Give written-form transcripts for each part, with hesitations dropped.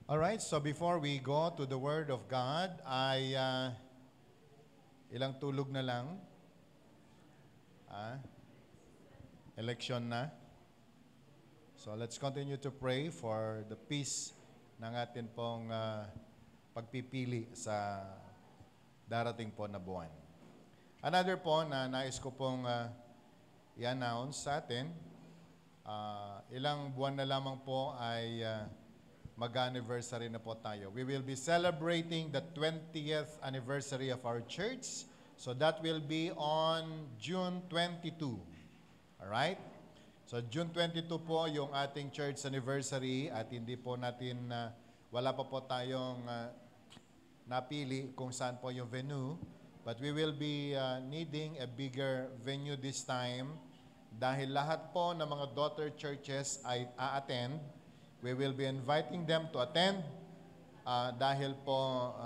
Alright, so before we go to the Word of God, ilang tulog na lang. Ah, election na. So let's continue to pray for the peace ng atin pong pagpipili sa darating po na buwan. Another po na nais ko pong i-announce sa atin, ilang buwan na lamang po ay mag-anniversary na po tayo. We will be celebrating the 20th anniversary of our church. So that will be on June 22. Alright? So June 22 po yung ating church anniversary at hindi po natin, wala pa po tayong napili kung saan po yung venue. But we will be needing a bigger venue this time dahil lahat po ng mga daughter churches ay a-attend. We will be inviting them to attend dahil po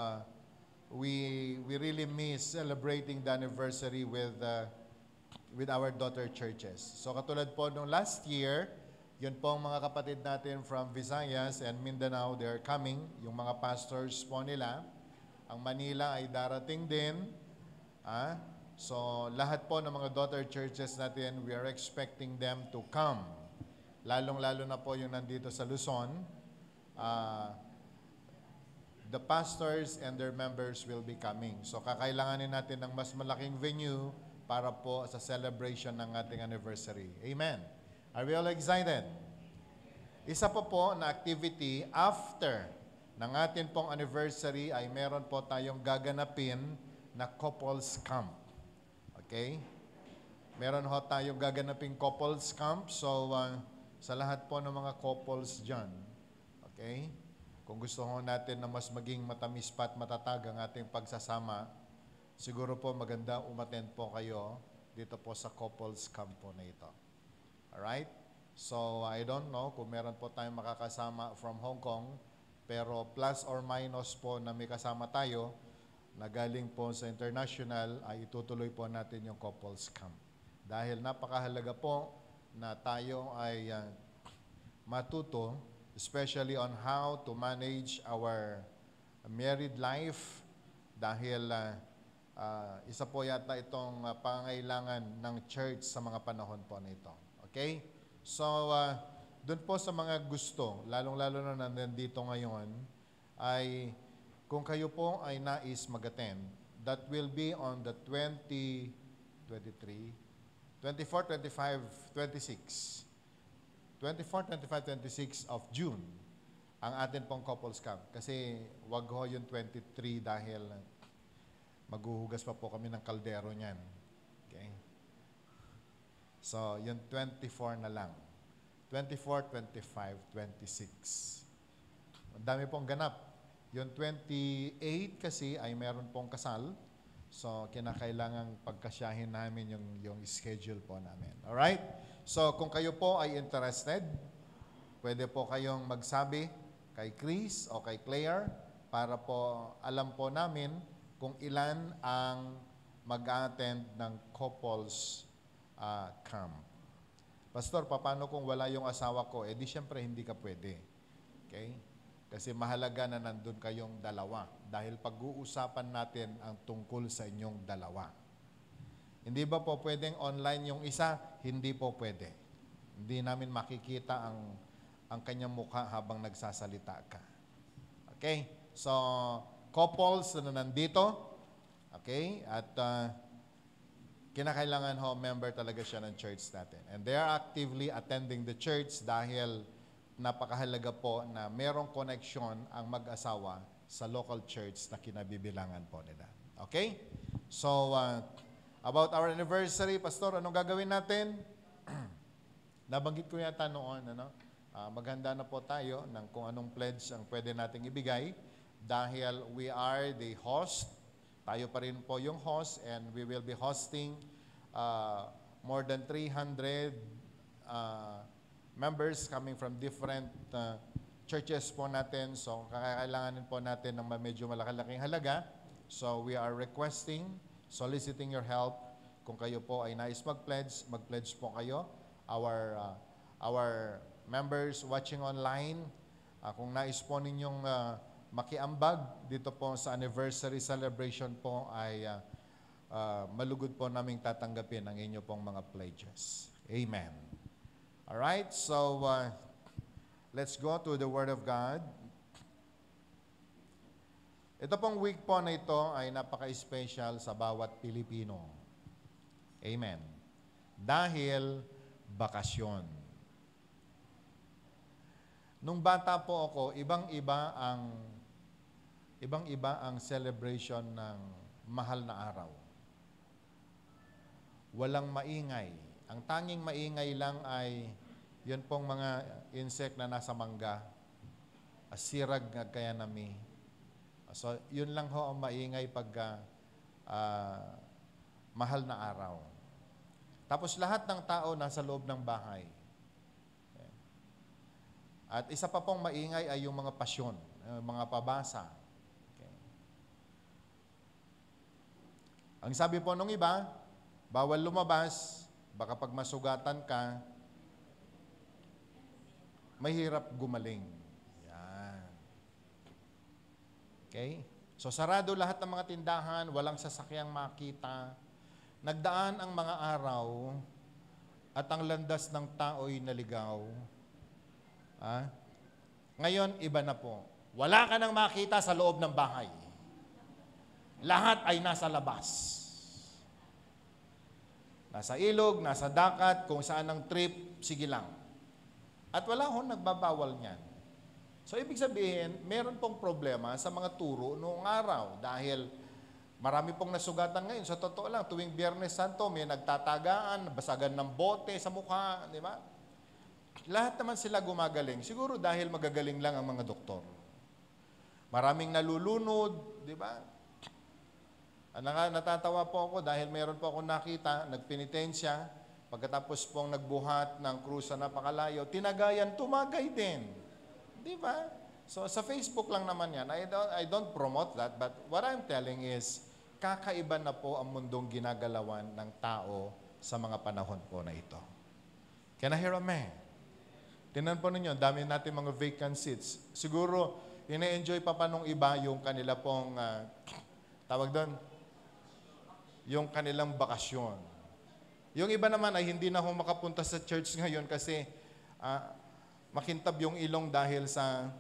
we really miss celebrating the anniversary with our daughter churches. So katulad po nung last year, yun po ang mga kapatid natin from Visayas and Mindanao, they are coming, yung mga pastors po nila. Ang Manila ay darating din. So lahat po ng mga daughter churches natin, we are expecting them to come. Lalong-lalo na po yung nandito sa Luzon, the pastors and their members will be coming. So kakailanganin natin ng mas malaking venue para po sa celebration ng ating anniversary. Amen. Are we all excited? Isa po na activity after ng atin pong anniversary ay meron po tayong gaganapin na couples camp. Okay? Meron ho tayong gaganaping couples camp. So, sa lahat po ng mga couples dyan, okay? Kung gusto ho natin na mas maging matamis pa at matatag ang ating pagsasama, siguro po maganda umattend po kayo dito po sa couples camp po na ito. Alright? So, I don't know kung meron po tayong makakasama from Hong Kong, pero plus or minus po na may kasama tayo na galing po sa international, ay itutuloy po natin yung couples camp. Dahil napakahalaga po na tayo ay matuto, especially on how to manage our married life dahil isa po yata itong pangangailangan ng church sa mga panahon po na ito. Okay? So, doon po sa mga gusto, lalong-lalo na nandito ngayon, ay kung kayo po ay nais mag-attend, that will be on the 24, 25, 26. 24, 25, 26 of June ang atin pong couples camp. Kasi wag ho yung 23 dahil maghuhugas pa po kami ng kaldero niyan. Okay? So, yung 24 na lang. 24, 25, 26. Ang dami pong ganap. Yung 28 kasi ay meron pong kasal. So, kinakailangang pagkasyahin namin yung schedule po namin. Alright? So, kung kayo po ay interested, pwede po kayong magsabi kay Chris o kay Claire para po alam po namin kung ilan ang mag-attend ng couples camp. Pastor, paano kung wala yung asawa ko? Eh di syempre hindi ka pwede. Okay? Kasi mahalaga na nandun kayong dalawa dahil pag-uusapan natin ang tungkol sa inyong dalawa. Hindi ba po pwedeng online yung isa? Hindi po pwede. Hindi namin makikita ang kanyang mukha habang nagsasalita ka. Okay? So, couples na nandito, okay? At kinakailangan ho, member talaga siya ng church natin. And they are actively attending the church dahil napakahalaga po na merong connection ang mag-asawa sa local church na kinabibilangan po nila. Okay? So, about our anniversary, Pastor, anong gagawin natin? Nabanggit ko yata noon, maghanda na po tayo ng kung anong pledge ang pwede nating ibigay dahil we are the host. Tayo pa rin po yung host and we will be hosting more than 300 members coming from different churches po natin. So, kakailanganin po natin ng medyo malaki-laking halaga. So, we are requesting, soliciting your help. Kung kayo po ay nais mag-pledge po kayo. Our members watching online, Kung nais po ninyong makiambag dito po sa anniversary celebration po ay malugod po naming tatanggapin ang inyo pong mga pledges. Amen. Alright, so let's go to the Word of God. Ito pong week po na ito ay napaka-special sa bawat Pilipino. Amen. Dahil bakasyon. Nung bata po ako, ibang-iba ang celebration ng mahal na araw. Walang maingay. Ang tanging maingay lang ay yun pong mga insect na nasa mangga, sirag nga kaya nami. So, yun lang ho ang maingay pag mahal na araw. Tapos lahat ng tao nasa loob ng bahay. At isa pa pong maingay ay yung mga pasyon, mga pabasa. Okay. Ang sabi po nung iba, bawal lumabas, baka pag masugatan ka, mahirap gumaling. Yan. Okay? So sarado lahat ng mga tindahan, walang sasakyang makita. Nagdaan ang mga araw at ang landas ng tao'y naligaw. Ngayon, iba na po. Wala ka nang makita sa loob ng bahay. Lahat ay nasa labas. Nasa ilog, nasa dagat, kung saan ang trip, sige lang. At wala hong nagbabawal niyan. So, ibig sabihin, meron pong problema sa mga turo noong araw dahil marami pong nasugatan ngayon. Sa totoo lang, tuwing Biyernes Santo, may nagtatagaan, basagan ng bote sa mukha, di ba? Lahat naman sila gumagaling. Siguro dahil magagaling lang ang mga doktor. Maraming nalulunod, di ba? Natatawa po ako dahil meron po ako nakita, nagpenitensya, pagkatapos pong nagbuhat ng krus na napakalayo, tinagayan, tumagay din. Di ba? So sa Facebook lang naman yan. I don't promote that, but what I'm telling is, kakaiba na po ang mundong ginagalawan ng tao sa mga panahon po na ito. Can I hear a amen? Tingnan po ninyo, dami natin mga vacant seats. Siguro, ine-enjoy pa nung iba yung kanila pong, tawag doon, yung kanilang bakasyon. Yung iba naman ay hindi na ho makapunta sa church ngayon kasi makintab yung ilong dahil sa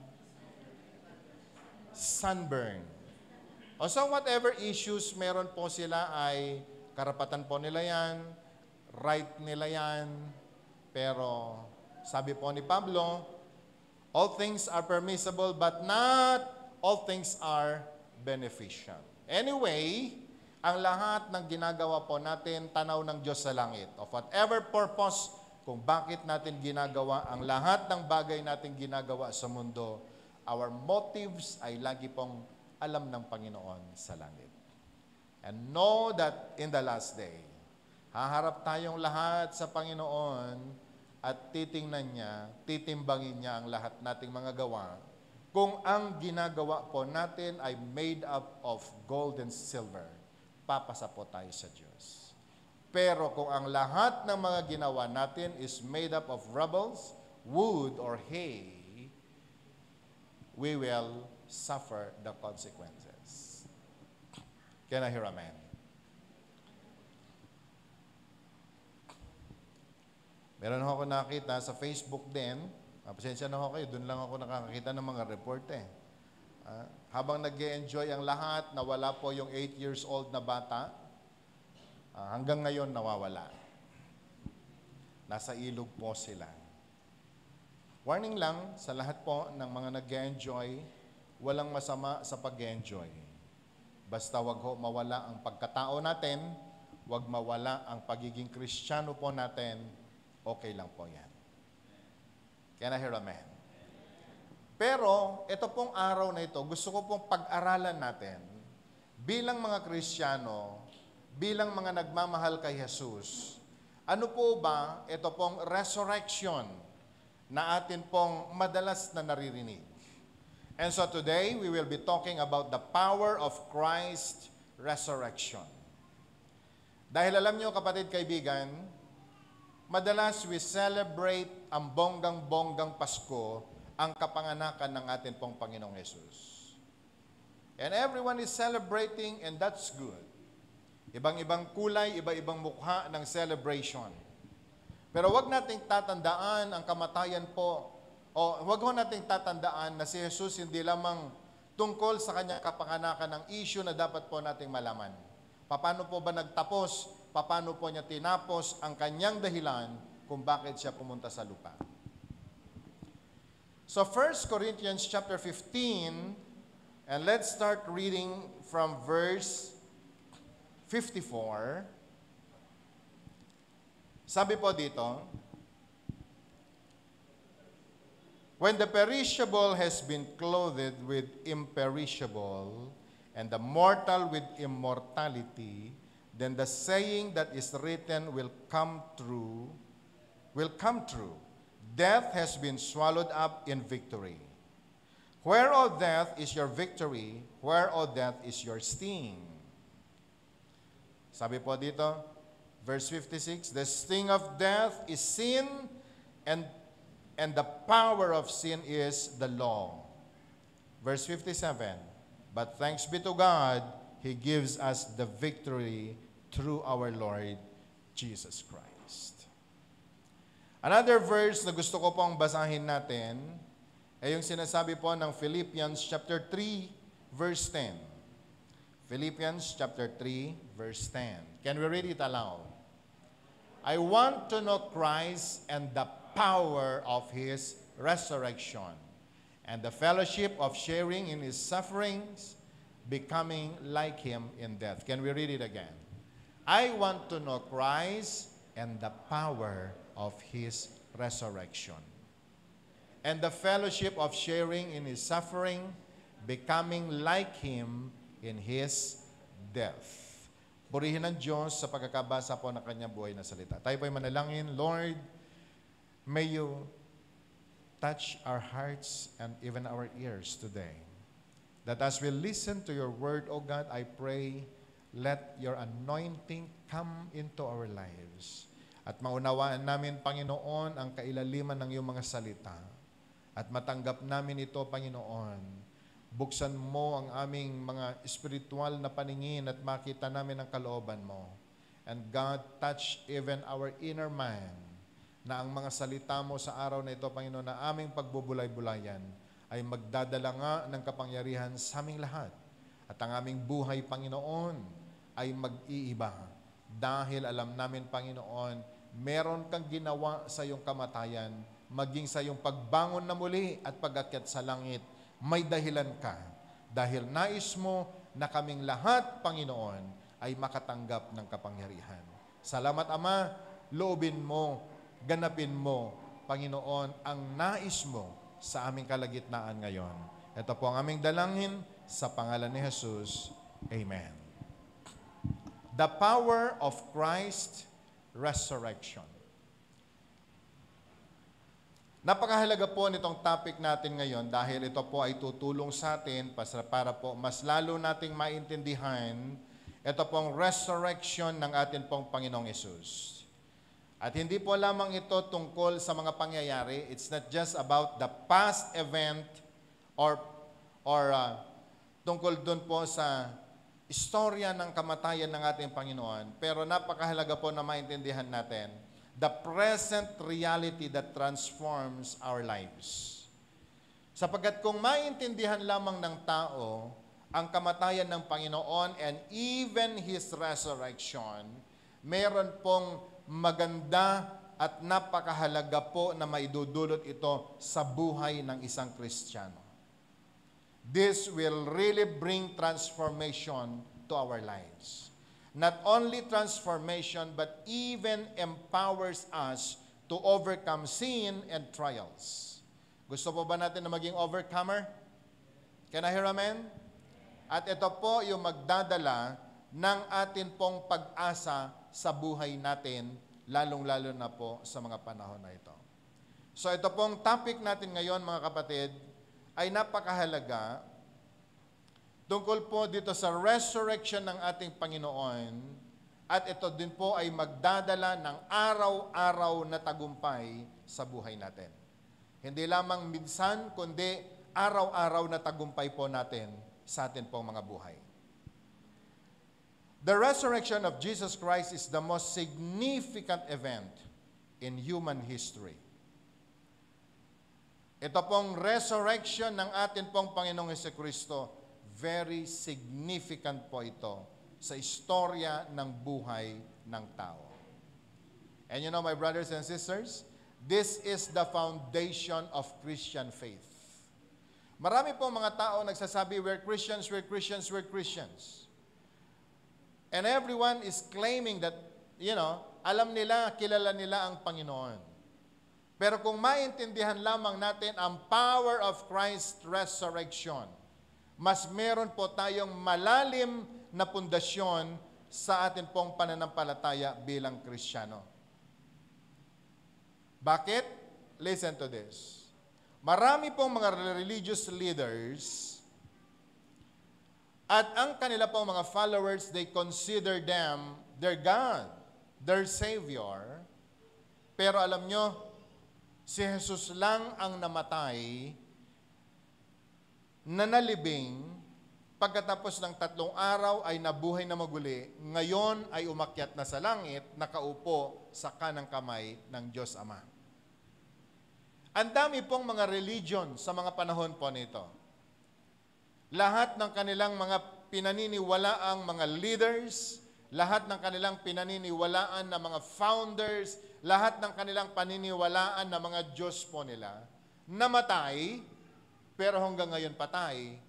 sunburn. O so whatever issues meron po sila ay karapatan po nila yan, right nila yan, pero sabi po ni Pablo, all things are permissible but not all things are beneficial. Anyway, ang lahat ng ginagawa po natin, tanaw ng Diyos sa langit. Of whatever purpose, kung bakit natin ginagawa, ang lahat ng bagay natin ginagawa sa mundo, our motives ay lagi pong alam ng Panginoon sa langit. And know that in the last day, haharap tayong lahat sa Panginoon at titingnan niya, titimbangin niya ang lahat nating mga gawa. Kung ang ginagawa po natin ay made up of gold and silver, papasa po tayo sa Diyos. Pero kung ang lahat ng mga ginawa natin is made up of rubbles, wood, or hay, we will suffer the consequences. Can I hear amen? Meron ako nakita sa Facebook din, pasensya na ako kayo, doon lang ako nakakakita ng mga report eh. Habang nag-enjoy ang lahat, nawala po yung 8 years old na bata, hanggang ngayon nawawala. Nasa ilog po sila. Warning lang sa lahat po ng mga nag-enjoy, walang masama sa pag-enjoy. Basta wag ho mawala ang pagkatao natin, wag mawala ang pagiging Kristiyano po natin, okay lang po yan. Can I hear amen? Pero, ito pong araw na ito, gusto ko pong pag-aralan natin bilang mga Kristiyano, bilang mga nagmamahal kay Jesus. Ano po ba ito pong resurrection na atin pong madalas na naririnig? And so today, we will be talking about the power of Christ's resurrection. Dahil alam nyo, kapatid, kaibigan, madalas we celebrate ang bonggang-bonggang Pasko ang kapanganakan ng ating pong Panginoong Yesus. And everyone is celebrating, and that's good. Ibang-ibang kulay, iba-ibang mukha ng celebration. Pero wag nating tatandaan ang kamatayan po, o wag ho nating tatandaan na si Jesus hindi lamang tungkol sa kanyang kapanganakan ng issue na dapat po nating malaman. Paano po ba nagtapos? Paano po niya tinapos ang kanyang dahilan kung bakit siya pumunta sa lupa? So 1 Corinthians chapter 15, and let's start reading from verse 54. Sabi po dito, when the perishable has been clothed with imperishable, and the mortal with immortality, then the saying that is written will come true. Death has been swallowed up in victory. Where, O death, is your victory? Where, O death, is your sting? Sabi po dito, verse 56, the sting of death is sin, and the power of sin is the law. Verse 57, but thanks be to God, He gives us the victory through our Lord Jesus Christ. Another verse na gusto ko pong basahin natin ay yung sinasabi po ng Philippians chapter 3, verse 10. Philippians chapter 3, verse 10. Can we read it aloud? I want to know Christ and the power of His resurrection, and the fellowship of sharing in His sufferings, becoming like Him in death. Can we read it again? I want to know Christ and the power of His resurrection, and the fellowship of sharing in His suffering, becoming like Him in His death. Purihin ng Diyos sa pagkakabasa po ng Kanyang buhay na salita. Tayo po'y manalangin, Lord, may You touch our hearts and even our ears today. That as we listen to Your word, O God, I pray, let Your anointing come into our lives. At maunawaan namin, Panginoon, ang kailaliman ng Iyong mga salita. At matanggap namin ito, Panginoon. Buksan mo ang aming mga spiritual na paningin at makita namin ang kalooban mo. And God, touch even our inner man, na ang mga salita mo sa araw na ito, Panginoon, na aming pagbubulay-bulayan ay magdadala nga ng kapangyarihan sa aming lahat. At ang aming buhay, Panginoon, ay mag-iiba. Dahil alam namin, Panginoon, meron kang ginawa sa iyong kamatayan, maging sa iyong pagbangon na muli at pag-akyat sa langit, may dahilan ka. Dahil nais mo na kaming lahat, Panginoon, ay makatanggap ng kapangyarihan. Salamat, Ama, loobin mo, ganapin mo, Panginoon, ang nais mo sa aming kalagitnaan ngayon. Ito po ang aming dalangin sa pangalan ni Jesus. Amen. The power of Christ resurrection. Napakahalaga po nitong topic natin ngayon dahil ito po ay tutulong sa atin para po mas lalo nating maintindihan ito pong resurrection ng atin pong Panginoong Yesus. At hindi po lamang ito tungkol sa mga pangyayari. It's not just about the past event or tungkol dun po sa istorya ng kamatayan ng ating Panginoon. Pero napakahalaga po na maintindihan natin the present reality that transforms our lives. Sapagkat kung maintindihan lamang ng tao ang kamatayan ng Panginoon and even His resurrection, meron pong maganda at napakahalaga po na maidudulot ito sa buhay ng isang Kristiyano. This will really bring transformation to our lives. Not only transformation, but even empowers us to overcome sin and trials. Gusto po ba natin na maging overcomer? Can I hear amen? At ito po yung magdadala ng atin pong pag-asa sa buhay natin, lalong-lalo na po sa mga panahon na ito. So ito pong topic natin ngayon, mga kapatid, ay napakahalaga tungkol po dito sa resurrection ng ating Panginoon, at ito din po ay magdadala ng araw-araw na tagumpay sa buhay natin. Hindi lamang minsan, kundi araw-araw na tagumpay po natin sa atin pong mga buhay. The resurrection of Jesus Christ is the most significant event in human history. Ito pong resurrection ng atin pong Panginoong Jesucristo, very significant po ito sa istorya ng buhay ng tao. And you know, my brothers and sisters, this is the foundation of Christian faith. Marami pong mga tao nagsasabi, we're Christians, we're Christians, we're Christians. And everyone is claiming that, alam nila, kilala nila ang Panginoon. Pero kung maintindihan lamang natin ang power of Christ's resurrection, mas meron po tayong malalim na pundasyon sa atin pong pananampalataya bilang Kristiyano. Bakit? Listen to this. Marami pong mga religious leaders at ang kanila pong mga followers, they consider them their God, their Savior. Pero alam nyo, si Jesus lang ang namatay, nanalibing, pagkatapos ng 3 araw ay nabuhay na maguli, ngayon ay umakyat na sa langit, nakaupo sa kanang kamay ng Diyos Ama. Ang dami pong mga religion sa mga panahon po nito. Lahat ng kanilang mga pinaniniwalaang mga leaders, lahat ng kanilang pinaniniwalaan na mga founders, lahat ng kanilang paniniwalaan na mga Diyos po nila, namatay, pero hanggang ngayon patay,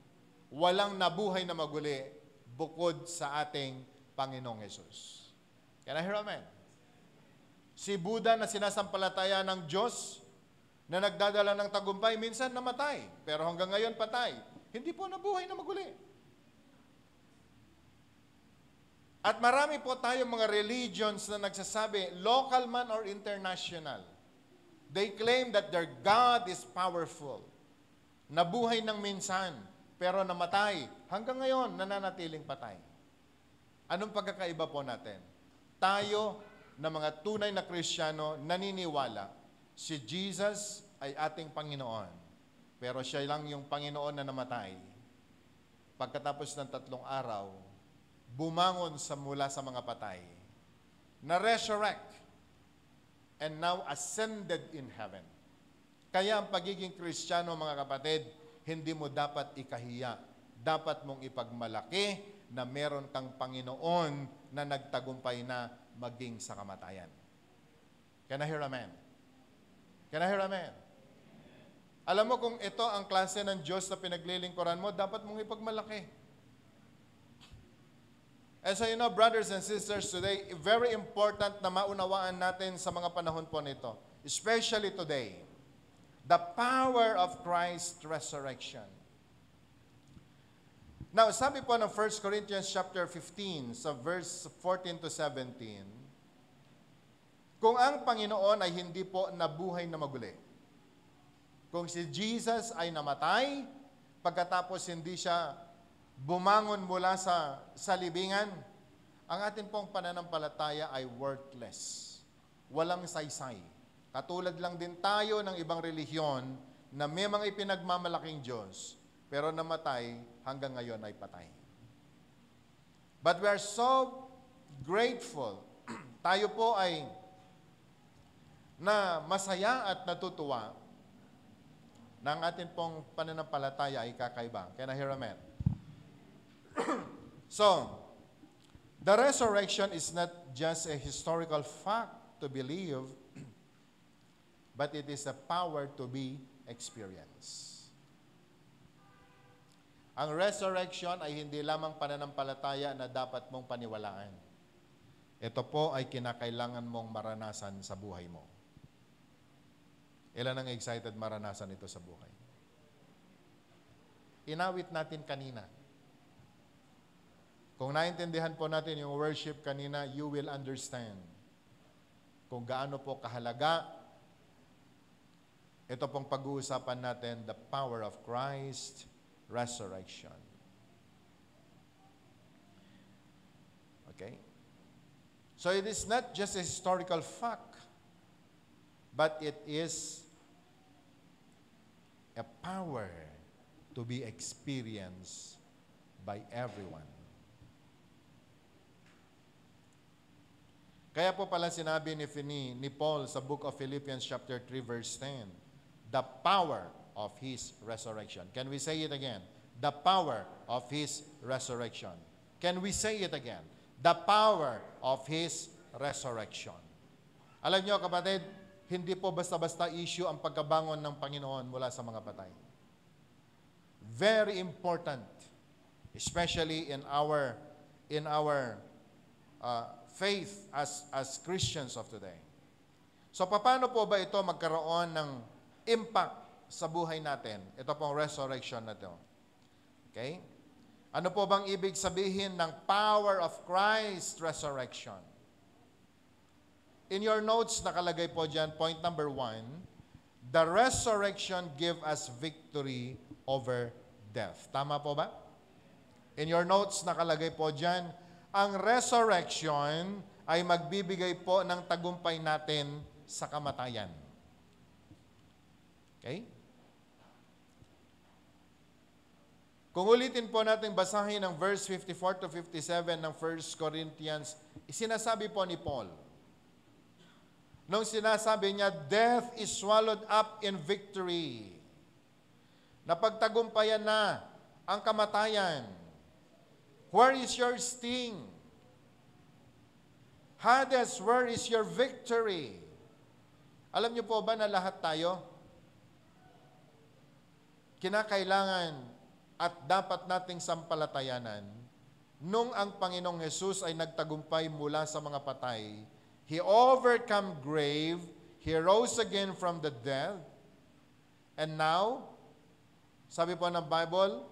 walang nabuhay na maguli bukod sa ating Panginoong Hesus. Can I hear amen? Si Buddha na sinasampalataya ng Diyos, na nagdadala ng tagumpay, minsan namatay, pero hanggang ngayon patay. Hindi po nabuhay na maguli. At marami po tayong mga religions na nagsasabi, local man or international, they claim that their God is powerful. Nabuhay ng minsan, pero namatay. Hanggang ngayon, nananatiling patay. Anong pagkakaiba po natin? Tayo na mga tunay na Kristiyano, naniniwala, si Jesus ay ating Panginoon. Pero siya lang yung Panginoon na namatay. Pagkatapos ng 3 araw, bumangon mula sa mga patay, na-resurrect, and now ascended in heaven. Kaya ang pagiging Kristiyano, mga kapatid, hindi mo dapat ikahiya. Dapat mong ipagmalaki na meron kang Panginoon na nagtagumpay na maging sa kamatayan. Can I hear amen? Can I hear amen? Alam mo, kung ito ang klase ng Diyos na pinaglilingkuran mo, dapat mong ipagmalaki. And so, brothers and sisters, today, very important na maunawaan natin sa mga panahon po nito, especially today, the power of Christ's resurrection. Now, sabi po ng 1 Corinthians chapter 15, sa verse 14 to 17, kung ang Panginoon ay hindi po nabuhay na maguli, kung si Jesus ay namatay, pagkatapos hindi siya bumangon mula sa libingan, ang atin pong pananampalataya ay worthless. Walang saysay. Katulad lang din tayo ng ibang relihiyon na may mga ipinagmamalaking Diyos, pero namatay, hanggang ngayon ay patay. But we are so grateful. Tayo po ay na masaya at natutuwa na ang atin pong pananampalataya ay kakaiba. Can I hear amen? So, the resurrection is not just a historical fact to believe, but it is a power to be experienced. Ang resurrection ay hindi lamang pananampalataya na dapat mong paniwalaan. Ito po ay kinakailangan mong maranasan sa buhay mo. Ilan ang excited maranasan ito sa buhay? Inawit natin kanina. Kung naintindihan po natin yung worship kanina, you will understand kung gaano po kahalaga ito pong pag-uusapan natin, the power of Christ resurrection. Okay? So it is not just a historical fact, but it is a power to be experienced by everyone. Kaya po pala sinabi ni Paul sa book of Philippians chapter 3 verse 10, the power of His resurrection. Can we say it again? The power of His resurrection. Can we say it again? The power of His resurrection. Alam niyo kapatid, hindi po basta-basta issue ang pagkabangon ng Panginoon mula sa mga patay. Very important, especially in our faith as Christians of today. So paano po ba ito magkaroon ng impact sa buhay natin? Ito pong resurrection na ito. Okay? Ano po bang ibig sabihin ng power of Christ resurrection? In your notes, nakalagay po dyan, point number 1, the resurrection give us victory over death. Tama po ba? In your notes, nakalagay po dyan, ang resurrection ay magbibigay po ng tagumpay natin sa kamatayan. Okay? Kung ulitin po natin basahin ang verse 54 to 57 ng 1 Corinthians, sinasabi po ni Paul, nung sinasabi niya, death is swallowed up in victory. Napagtagumpayan na ang kamatayan. Where is your sting? Hades, where is your victory? Alam niyo po ba na lahat tayo, kinakailangan at dapat nating sampalatayanan, nung ang Panginoong Hesus ay nagtagumpay mula sa mga patay, He overcome grave, He rose again from the dead, and now, sabi po ng Bible,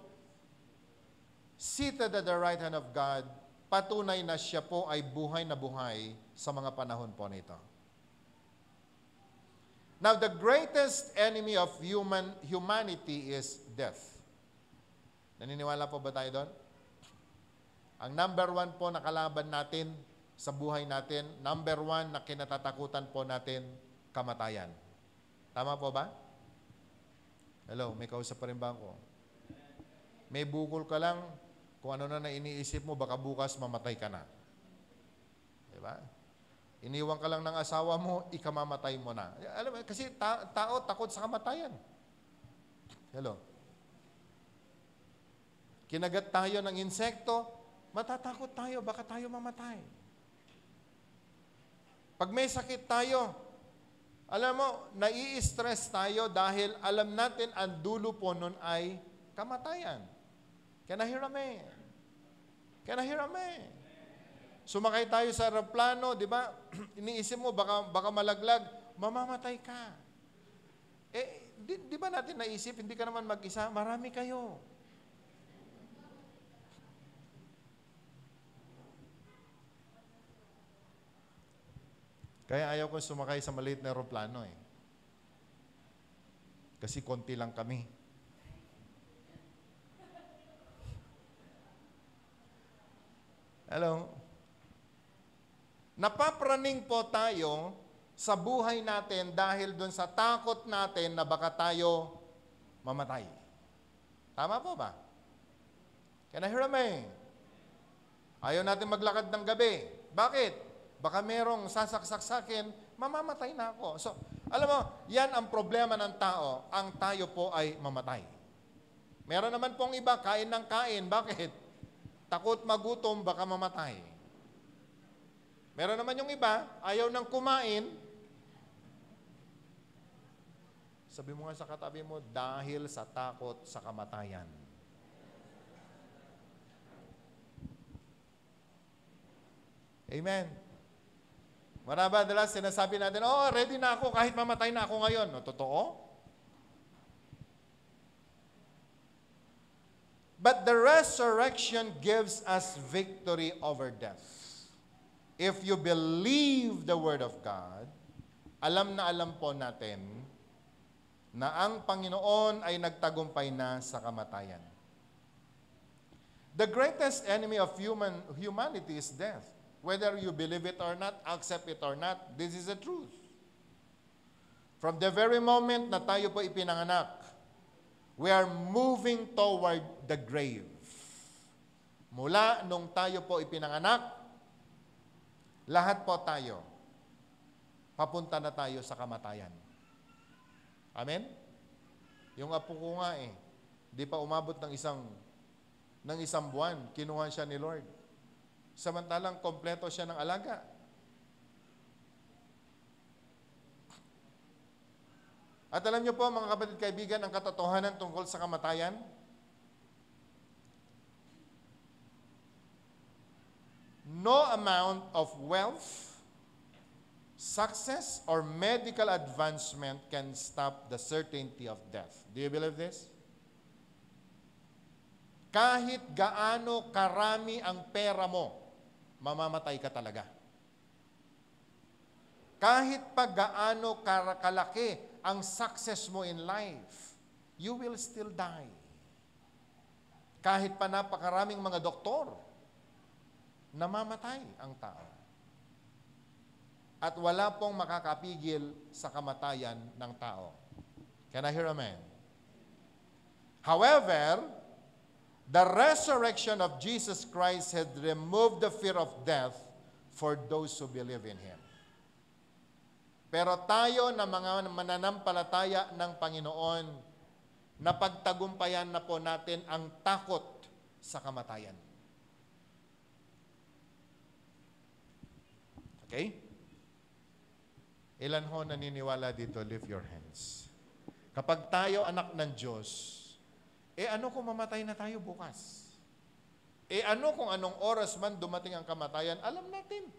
seated at the right hand of God, patunay na siya po ay buhay na buhay sa mga panahon po nito. Now, the greatest enemy of humanity is death. Naniniwala po ba tayo doon? Ang number 1 po na kalaban natin sa buhay natin, number 1 na kinatatakutan po natin, kamatayan. Tama po ba? Hello, may kausap pa rin ba ako? May bukol ka lang, kung ano na iniisip mo, baka bukas mamatay ka na. Diba? Iniwan ka lang ng asawa mo, ikamamatay mo na. Alam mo, kasi tao takot sa kamatayan. Hello? Kinagat tayo ng insekto, matatakot tayo, baka tayo mamatay. Pag may sakit tayo, alam mo, nai-stress tayo dahil alam natin ang dulo po nun ay kamatayan. Can I hear amen? Can I hear amen? Sumakay tayo sa aeroplano, di ba? Iniisip mo, baka malaglag, mamamatay ka. Di ba natin naisip, hindi ka naman mag-isa, marami kayo. Kaya ayaw ko sumakay sa maliit na aeroplano eh. Kasi konti lang kami. Hello? Napapraning po tayo sa buhay natin dahil dun sa takot natin na baka tayo mamatay. Tama po ba? Can I hear amen? Ayaw natin maglakad ng gabi. Bakit? Baka merong sasaksak sa akin, mamamatay na ako. So, alam mo, yan ang problema ng tao. Ang tayo po ay mamatay. Meron naman pong iba, kain ng kain. Bakit? Takot magutom, baka mamatay. Meron naman yung iba, ayaw nang kumain. Sabi mo nga sa katabi mo, dahil sa takot sa kamatayan. Amen. Madalas sinasabi natin, ready na ako kahit mamatay na ako ngayon. No, totoo? But the resurrection gives us victory over death. If you believe the Word of God, alam na alam po natin na ang Panginoon ay nagtagumpay na sa kamatayan. The greatest enemy of humanity is death. Whether you believe it or not, accept it or not, this is the truth. From the very moment na tayo po ipinanganak, We are moving toward the grave. Mula nung tayo po ipinanganak, lahat po tayo, papunta na tayo sa kamatayan. Amen? Yung apo ko nga di pa umabot ng isang buwan, kinuha siya ni Lord. Samantalang kompleto siya ng alaga. At alam niyo po, mga kapatid kaibigan, ang katotohanan tungkol sa kamatayan, no amount of wealth, success, or medical advancement can stop the certainty of death. Do you believe this? Kahit gaano karami ang pera mo, mamamatay ka talaga. Kahit pa gaano kalaki ang success mo in life, you will still die. Kahit pa napakaraming mga doktor, namamatay ang tao. At wala pong makakapigil sa kamatayan ng tao. Can I hear amen? However, the resurrection of Jesus Christ had removed the fear of death for those who believe in Him. Pero tayo na mga mananampalataya ng Panginoon, napagtagumpayan na po natin ang takot sa kamatayan. Okay? Ilan ho naniniwala dito? Lift your hands. Kapag tayo anak ng Diyos, ano kung mamatay na tayo bukas? Ano kung anong oras man dumating ang kamatayan? Alam natin.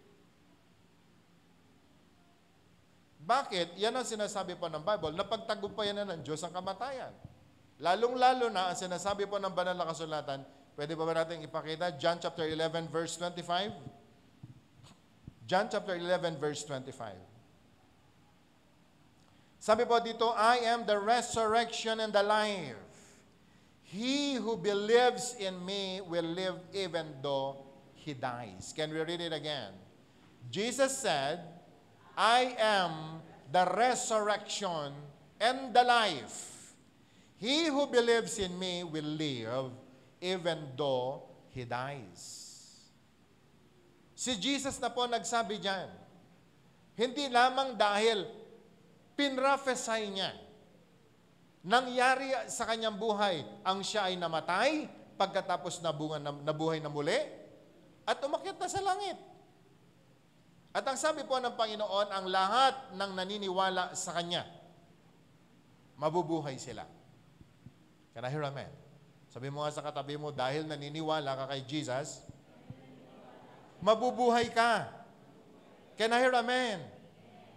Bakit? Yan ang sinasabi po ng Bible, na pagtagumpayan na ng Diyos ang kamatayan. Lalong-lalo na ang sinasabi po ng banal na kasulatan, pwede ba natin ipakita? John chapter 11 verse 25. John chapter 11 verse 25. Sabi po dito, I am the resurrection and the life. He who believes in me will live even though he dies. Can we read it again? Jesus said, I am the resurrection and the life. He who believes in me will live even though he dies. Si Jesus na po nagsabi diyan, hindi lamang dahil pinrofesay niya, nangyari sa kanyang buhay, ang siya ay namatay, pagkatapos nabuhay na muli, at umakyat na sa langit. At ang sabi po ng Panginoon, ang lahat ng naniniwala sa Kanya, mabubuhay sila. Can I hear amen? Sabi mo nga sa katabi mo, dahil naniniwala ka kay Jesus, mabubuhay ka. Can I hear amen?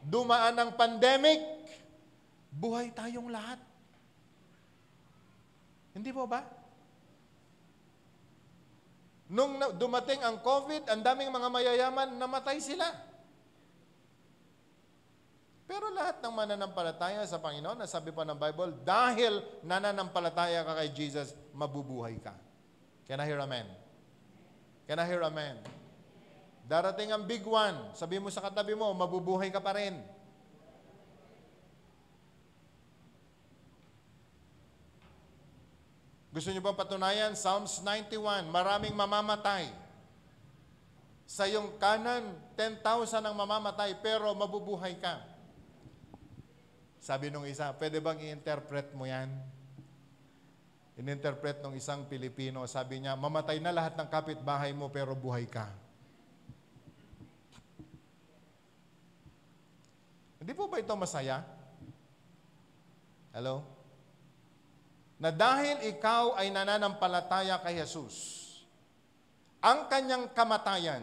Dumaan ang pandemic, buhay tayong lahat. Hindi po ba? Nung dumating ang COVID, ang daming mga mayayaman, namatay sila. Pero lahat ng mananampalataya sa Panginoon, nasabi pa ng Bible, dahil nananampalataya ka kay Jesus, mabubuhay ka. Can I hear amen? Can I hear amen? Darating ang big one, sabi mo sa katabi mo, mabubuhay ka pa rin. Gusto niyo ba patunayan? Psalms 91, maraming mamamatay. Sa iyong kanan, 10,000 ang mamamatay, pero mabubuhay ka. Sabi nung isa, pwede bang i-interpret mo yan? In-interpret nung isang Pilipino, sabi niya, mamatay na lahat ng kapitbahay mo, pero buhay ka. Hindi po ba ito masaya? Hello? Na dahil ikaw ay nananampalataya kay Jesus, ang kanyang kamatayan,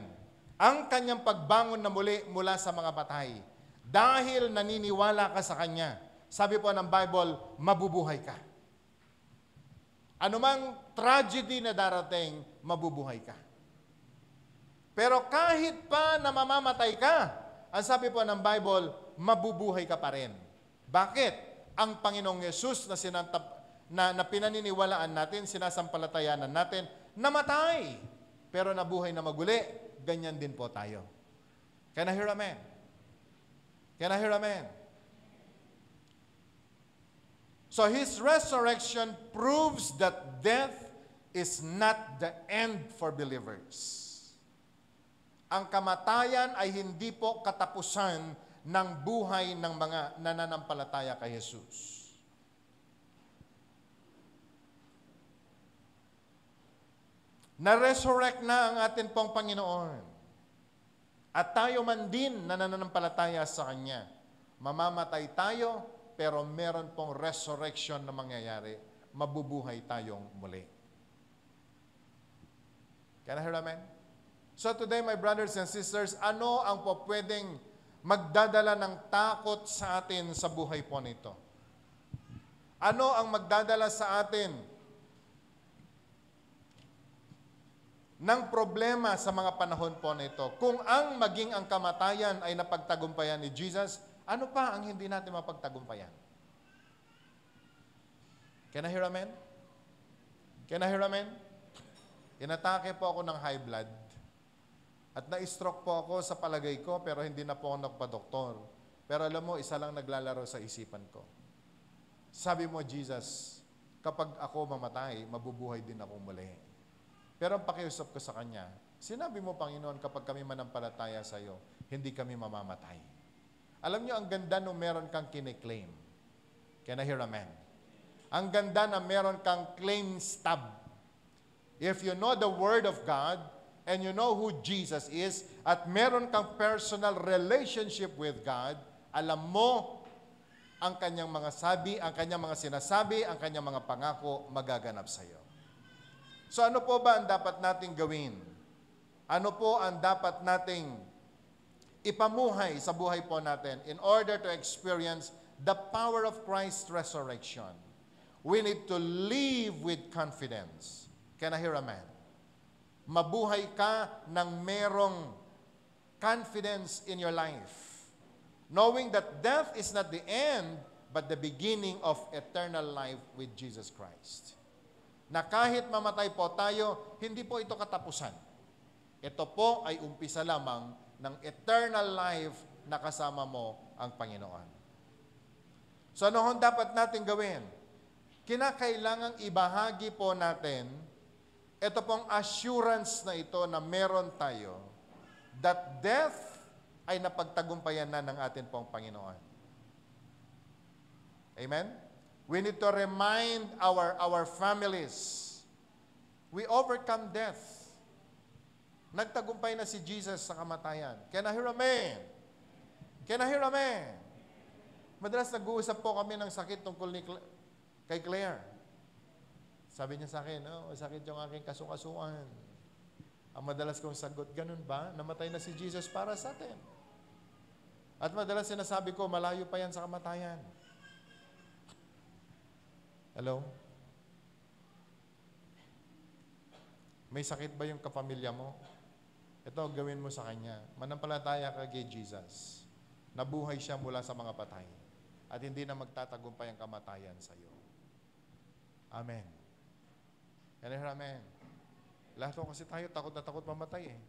ang kanyang pagbangon na muli mula sa mga patay, dahil naniniwala ka sa Kanya, sabi po ng Bible, mabubuhay ka. Anumang tragedy na darating, mabubuhay ka. Pero kahit pa na mamamatay ka, ang sabi po ng Bible, mabubuhay ka pa rin. Bakit? Ang Panginoong Yesus na pinaniniwalaan natin, sinasampalatayanan natin, namatay, pero nabuhay na maguli, ganyan din po tayo. Can I hear amen? Can I hear amen? So His resurrection proves that death is not the end for believers. Ang kamatayan ay hindi po katapusan ng buhay ng mga nananampalataya kay Jesus. Na-resurrect na ang atin pong Panginoon. At tayo man din na nananampalataya sa Kanya. Mamamatay tayo, pero meron pong resurrection na mangyayari. Mabubuhay tayong muli. Can I hear amen? So today, my brothers and sisters, ano ang po pwedeng magdadala ng takot sa atin sa buhay po nito? Ano ang magdadala sa atin ng problema sa mga panahon po nito? Kung ang maging ang kamatayan ay napagtagumpayan ni Jesus, ano pa ang hindi natin mapagtagumpayan? Can I hear amen? Can I hear amen? Inatake po ako ng high blood. At na-stroke po ako sa palagay ko, pero hindi na po ako nagpa-doktor. Pero alam mo, isa lang naglalaro sa isipan ko. Sabi mo, Jesus, kapag ako mamatay, mabubuhay din ako muli. Pero ang pakiusap ko sa Kanya, sinabi mo, Panginoon, kapag kami manampalataya sa iyo, hindi kami mamamatay. Alam niyo, ang ganda nung meron kang kiniklaim. Can I hear amen? Ang ganda na meron kang claim stub. If you know the Word of God, and you know who Jesus is, at meron kang personal relationship with God, alam mo ang kanyang mga sabi, ang kanyang mga sinasabi, ang kanyang mga pangako magaganap sa iyo. So ano po ba ang dapat nating gawin? Ano po ang dapat nating ipamuhay sa buhay po natin in order to experience the power of Christ's resurrection? We need to live with confidence. Can I hear amen? Mabuhay ka ng merong confidence in your life. Knowing that death is not the end, but the beginning of eternal life with Jesus Christ. Na kahit mamatay po tayo, hindi po ito katapusan. Ito po ay umpisa lamang ng eternal life na kasama mo ang Panginoon. So ano hong dapat natin gawin? Kinakailangang ibahagi po natin ito pong assurance na ito na meron tayo that death ay napagtagumpayan na ng atin pong Panginoon. Amen? We need to remind our families, we overcome death. Nagtagumpay na si Jesus sa kamatayan. Can I hear amen? Can I hear amen? Madalas nag-uusap po kami ng sakit tungkol kay Claire. Sabi niya sa akin, sakit yung aking kasukasuan. Ang madalas kong sagot, ganun ba? Namatay na si Jesus para sa atin. At madalas sinasabi ko, malayo pa yan sa kamatayan. Hello? May sakit ba yung kapamilya mo? Ito, gawin mo sa kanya. Manampalataya ka kay Jesus. Nabuhay siya mula sa mga patay. At hindi na magtatagumpay ang kamatayan sa iyo. Amen. Can I hear amen? Lahat ko kasi tayo takot na takot mamatay eh.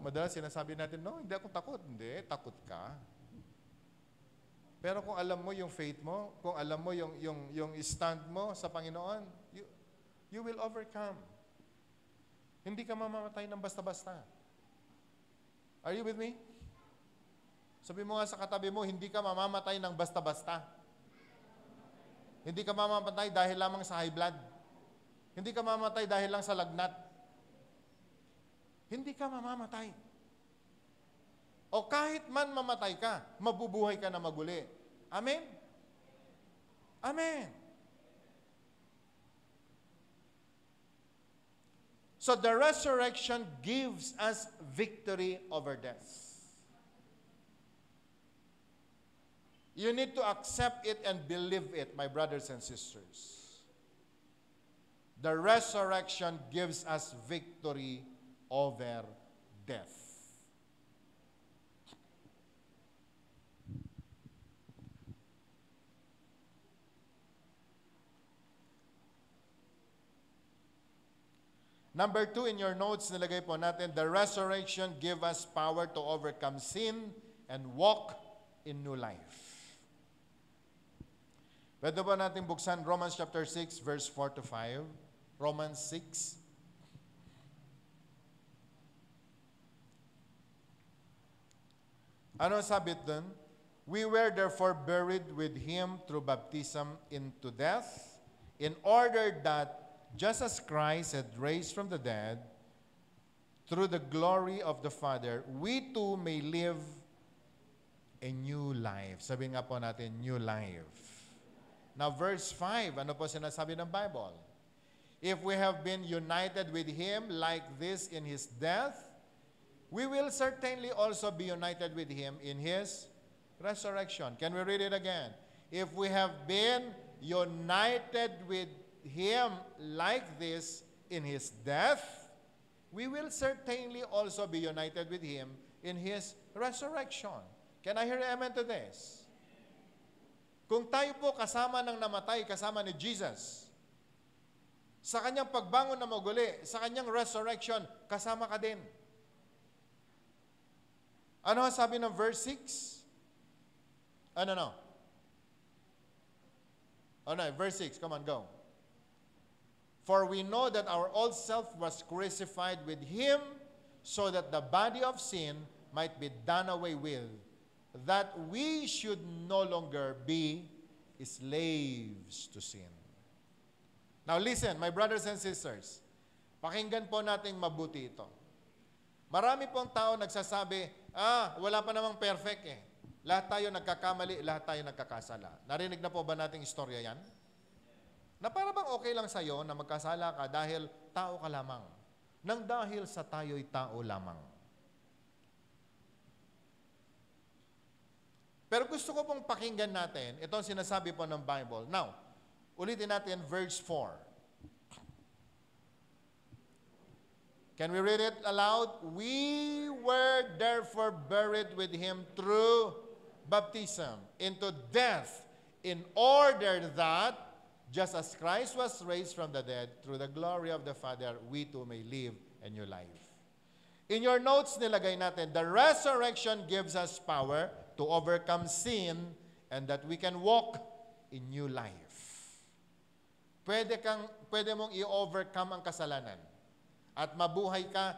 Madalas sinasabi natin, no, hindi ako takot. Hindi, takot ka. Pero kung alam mo yung faith mo, kung alam mo yung stand mo sa Panginoon, you will overcome. Hindi ka mamamatay ng basta-basta. Are you with me? Sabi mo nga sa katabi mo, hindi ka mamamatay ng basta-basta. Hindi ka mamamatay dahil lamang sa high blood. Hindi ka mamamatay dahil lang sa lagnat. Hindi ka mamamatay. O kahit man mamatay ka, mabubuhay ka na maguli. Amen? Amen. So the resurrection gives us victory over death. You need to accept it and believe it, my brothers and sisters. The resurrection gives us victory over death. Number 2 in your notes, nilagay po natin, the resurrection give us power to overcome sin and walk in new life. Pwede ba natin buksan Romans chapter 6, verse 4 to 5? Romans 6. Ano sabi dun? We were therefore buried with Him through baptism into death, in order that, just as Christ had raised from the dead, through the glory of the Father, we too may live a new life. Sabi nga po natin, new life. Now, verse 5, ano po sinasabi ng Bible? If we have been united with Him like this in His death, we will certainly also be united with Him in His resurrection. Can we read it again? If we have been united with Him like this in His death, we will certainly also be united with Him in His resurrection. Can I hear amen to this? Kung tayo po kasama ng namatay, kasama ni Jesus, sa kanyang pagbangon na maguli, sa kanyang resurrection, kasama ka din. Ano ang sabi ng verse 6? Ano? Verse 6, come on, go. For we know that our old self was crucified with Him, so that the body of sin might be done away with, that we should no longer be slaves to sin. Now listen, my brothers and sisters, pakinggan po nating mabuti ito. Marami pong tao nagsasabi, wala pa namang perfect eh. Lahat tayo nagkakamali, lahat tayo nagkakasala. Narinig na po ba nating istorya yan? Na para bang okay lang sa'yo na magkasala ka dahil tao ka lamang. Nang dahil sa tayo'y tao lamang. Pero gusto ko pong pakinggan natin, ito ang sinasabi po ng Bible. Now, ulitin natin verse 4. Can we read it aloud? We were therefore buried with Him through baptism into death, in order that, just as Christ was raised from the dead through the glory of the Father, we too may live a new life. In your notes, nilagay natin, the resurrection gives us power to overcome sin and that we can walk in new life. Pwede mong i-overcome ang kasalanan at mabuhay ka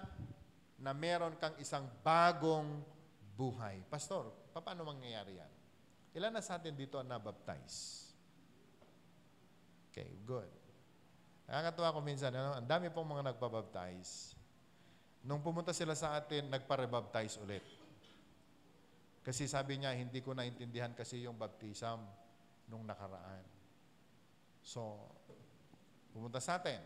na meron kang isang bagong buhay. Pastor, paano mangyayari yan? Ilan na sa atin dito ang nabaptize? Okay, good. Nakakatuwa ko minsan, ang dami pong mga nagpabaptize. Nung pumunta sila sa atin, nagpa-rebaptize ulit. Kasi sabi niya, hindi ko naintindihan kasi yung baptism nung nakaraan. So, pumunta sa atin.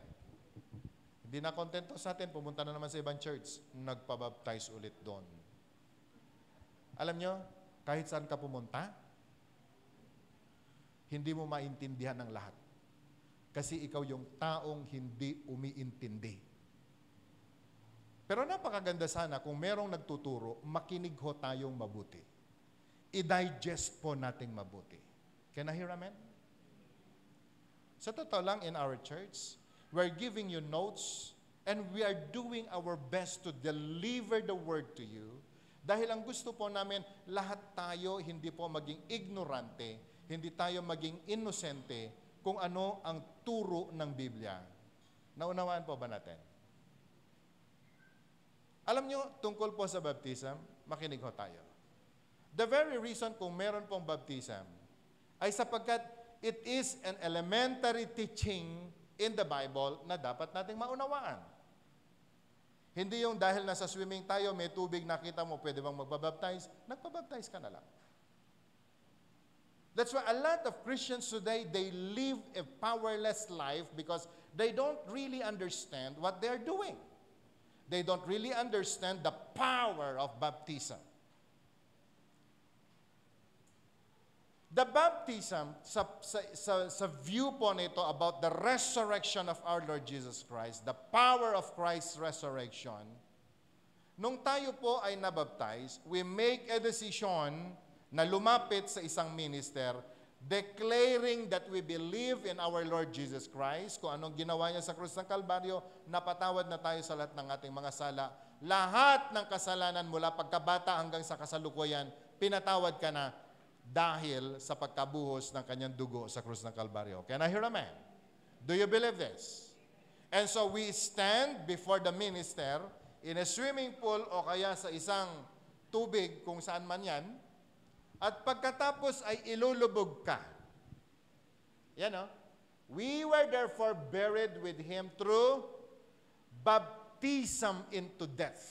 Hindi na kontento sa atin, pumunta na naman sa ibang church, nagpabaptize ulit doon. Alam nyo, kahit saan ka pumunta, hindi mo maintindihan ng lahat. Kasi ikaw yung taong hindi umiintindi. Pero napakaganda sana kung merong nagtuturo, makinig ho tayong mabuti. I-digest po nating mabuti. Can I hear amen? Sa totoo lang, in our church, we're giving you notes and we are doing our best to deliver the word to you. Dahil ang gusto po namin, lahat tayo hindi po maging ignorante, hindi tayo maging inosente kung ano ang turo ng Biblia. Naunawaan po ba natin? Alam nyo, tungkol po sa baptism, makinig ho tayo. The very reason kung meron pong baptism ay sapagkat it is an elementary teaching in the Bible na dapat nating maunawaan. Hindi yung dahil nasa swimming tayo, may tubig nakita mo, pwede bang magbabaptize? Nagpabaptize ka na lang. That's why a lot of Christians today, they live a powerless life because they don't really understand what they're doing. They don't really understand the power of baptism. The baptism, sa view po nito about the resurrection of our Lord Jesus Christ, the power of Christ's resurrection, nung tayo po ay nabaptize, we make a decision na lumapit sa isang minister, declaring that we believe in our Lord Jesus Christ, kung anong ginawa niya sa krus ng Kalbaryo, napatawad na tayo sa lahat ng ating mga sala. Lahat ng kasalanan mula pagkabata hanggang sa kasalukuyan, pinatawad ka na. dahil sa pagkabuhos ng kanyang dugo sa krus ng Kalbaryo. Can I hear amen? Do you believe this? And so we stand before the minister in a swimming pool o kaya sa isang tubig kung saan man yan, at pagkatapos ay ilulubog ka. Yan o. We were therefore buried with Him through baptism into death.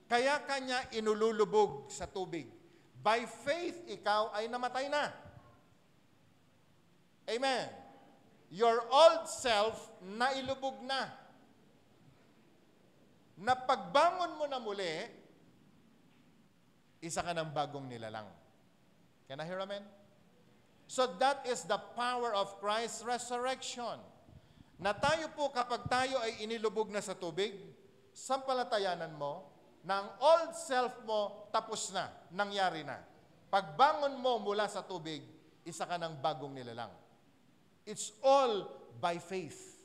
Kaya kanya inululubog sa tubig. By faith, ikaw ay namatay na. Amen. Your old self na ilubog na. Na pagbangon mo na muli, isa ka ng bagong nilalang. Can I hear amen? So that is the power of Christ's resurrection. Na tayo po kapag tayo ay inilubog na sa tubig, sampalatayanan mo, na ang old self mo tapos na, nangyari na. Pagbangon mo mula sa tubig, isa ka ng bagong nilalang. It's all by faith.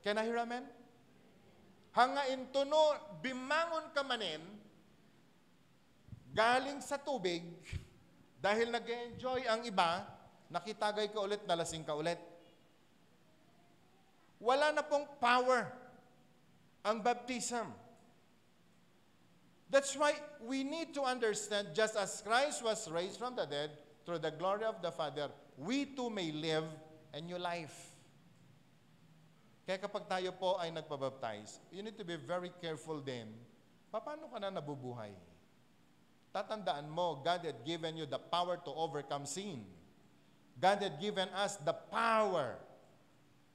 Can I hear amen? Hangain tuno, bimangon ka manin, galing sa tubig, dahil nag-enjoy ang iba, nakitagay ka ulit, nalasing ka ulit. Wala na pong power ang baptism. That's why we need to understand, just as Christ was raised from the dead through the glory of the Father, we too may live a new life. Kaya kapag tayo po ay nagpabaptize, you need to be very careful din. Paano ka na nabubuhay? Tatandaan mo, God had given you the power to overcome sin. God had given us the power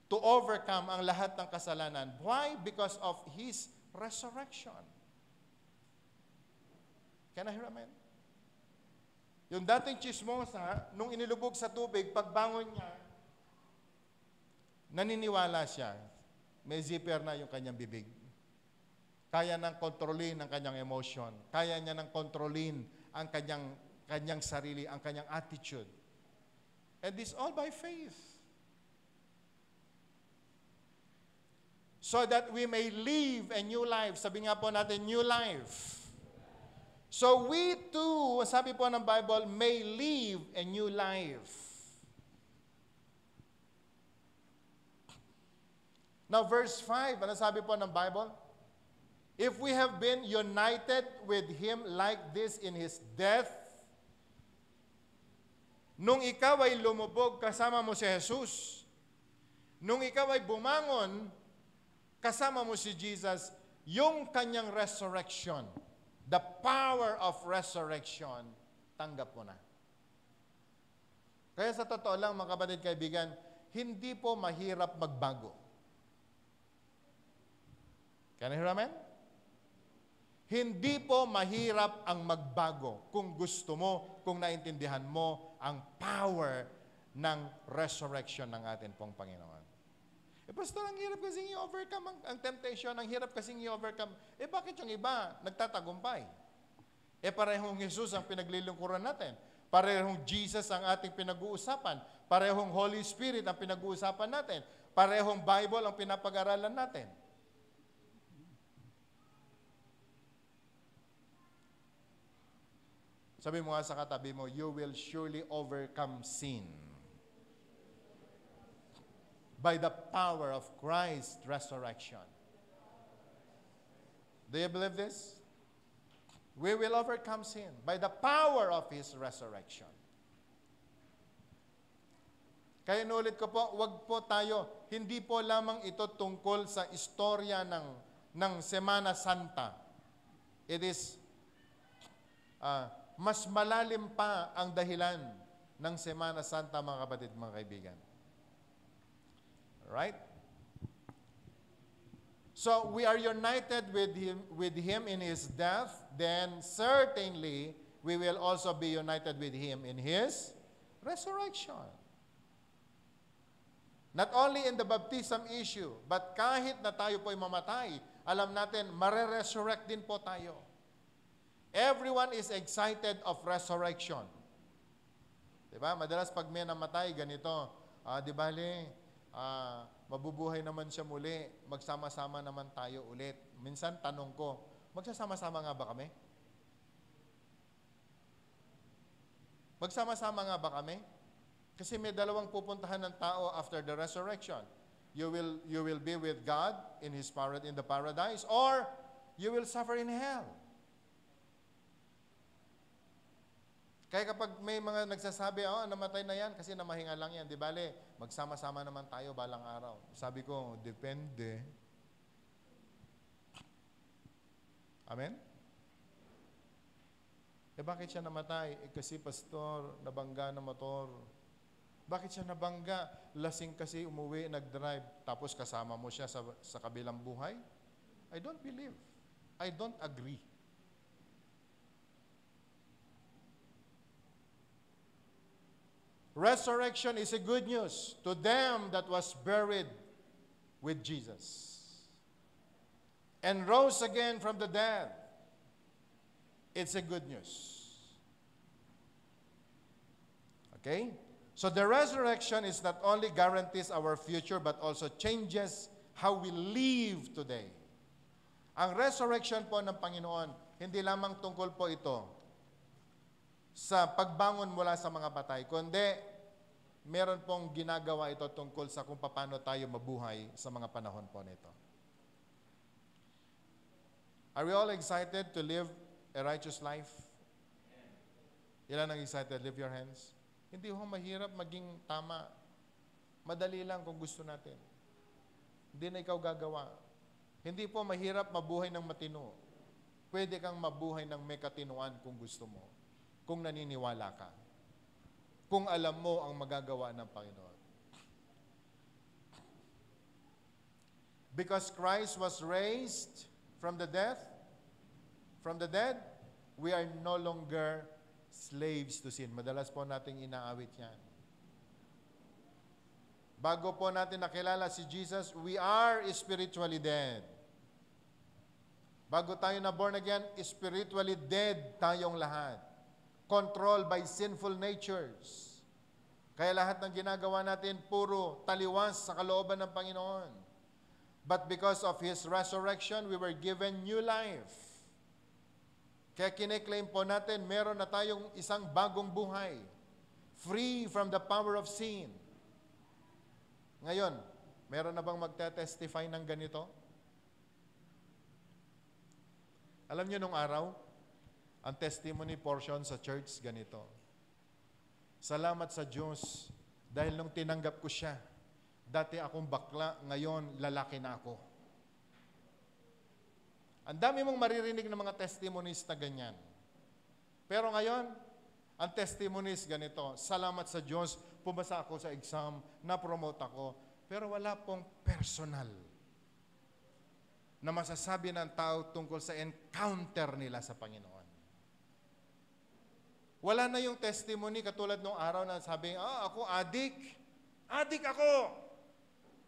to overcome ang lahat ng kasalanan. Why? Because of His resurrection. Can I hear amen? Yung dating chismosa, nung inilubog sa tubig, pagbangon niya, naniniwala siya, may zipper na yung kanyang bibig. Kaya nang kontrolin ang kanyang emotion. Kaya niya nang kontrolin ang kanyang sarili, ang kanyang attitude. And this all by faith. So that we may live a new life. Sabi nga po natin, new life. So we too, sabi po ng Bible, may live a new life. Now verse 5, ano sabi po ng Bible? If we have been united with Him like this in His death, nung ikaw ay lumubog, kasama mo si Jesus. Nung ikaw ay bumangon, kasama mo si Jesus, yung kanyang resurrection, the power of resurrection, tanggap mo na. Kaya sa totoo lang, mga kapatid, kaibigan, hindi po mahirap magbago. Can I hear amen? Hindi po mahirap ang magbago kung gusto mo, kung naintindihan mo ang power ng resurrection ng atin pong Panginoon. Pastor, ang hirap kasing i-overcome ang temptation, ang hirap kasing i-overcome. Bakit yung iba nagtatagumpay? Parehong Jesus ang pinaglilingkuran natin. Parehong Jesus ang ating pinag-uusapan. Parehong Holy Spirit ang pinag-uusapan natin. Parehong Bible ang pinapag-aralan natin. Sabi mo nga sa katabi mo, you will surely overcome sin by the power of Christ's resurrection. Do you believe this? We will overcome sin by the power of His resurrection. Kaya inulit ko po, wag po tayo, hindi po lamang ito tungkol sa istorya ng Semana Santa. It is mas malalim pa ang dahilan ng Semana Santa, mga kapatid, mga kaibigan. Right? So, we are united with Him in His death, then certainly, we will also be united with Him in His resurrection. Not only in the baptism issue, but kahit na tayo po'y mamatay, alam natin, mare-resurrect din po tayo. Everyone is excited of resurrection. Diba? Madalas pag may namatay, ganito, di bali, mabubuhay naman siya muli, magsama-sama naman tayo ulit. Minsan tanong ko, magsasama-sama nga ba kami? Magsama-sama nga ba kami? Kasi may dalawang pupuntahan ng tao after the resurrection. You will be with God in the paradise, or you will suffer in hell. Kaya kapag may mga nagsasabi, namatay na yan kasi namahinga lang yan, di bale, magsama-sama naman tayo balang araw. Sabi ko, depende. Amen? Bakit siya namatay? Kasi pastor, nabangga na motor. Bakit siya nabangga? Lasing kasi, umuwi, nag-drive, tapos kasama mo siya sa kabilang buhay? I don't believe. I don't agree. Resurrection is a good news to them that was buried with Jesus and rose again from the dead. It's a good news. Okay? So the resurrection is not only guarantees our future but also changes how we live today. Ang resurrection po ng Panginoon, hindi lamang tungkol po ito sa pagbangon mula sa mga patay, kundi meron pong ginagawa ito tungkol sa kung paano tayo mabuhay sa mga panahon po nito. Are we all excited to live a righteous life? Ilan ang excited? Lift your hands. Hindi ho mahirap maging tama. Madali lang kung gusto natin. Hindi na ikaw gagawa. Hindi po mahirap mabuhay ng matino. Pwede kang mabuhay ng may katinuan kung gusto mo. Kung naniniwala ka. Kung alam mo ang magagawa ng Panginoon. Because Christ was raised from the dead, we are no longer slaves to sin. Madalas po nating inaawit yan. Bago po natin nakilala si Jesus, we are spiritually dead. Bago tayo na born again, spiritually dead tayong lahat. Controlled by sinful natures. Kaya lahat ng ginagawa natin, puro taliwas sa kalooban ng Panginoon. But because of His resurrection, we were given new life. Kaya kine-claim po natin, meron na tayong isang bagong buhay. Free from the power of sin. Ngayon, meron na bang magte-testify ng ganito? Alam niyo nung araw, ang testimony portion sa church ganito. Salamat sa Diyos dahil nung tinanggap ko siya, dati akong bakla, ngayon lalaki na ako. Ang dami mong maririnig ng mga testimonies na ganyan. Pero ngayon, ang testimonies ganito, salamat sa Diyos, pumasa ako sa exam, na-promote ako, pero wala pong personal na masasabi ng tao tungkol sa encounter nila sa Panginoon. Wala na yung testimony katulad nung araw na sabi, ako adik ako.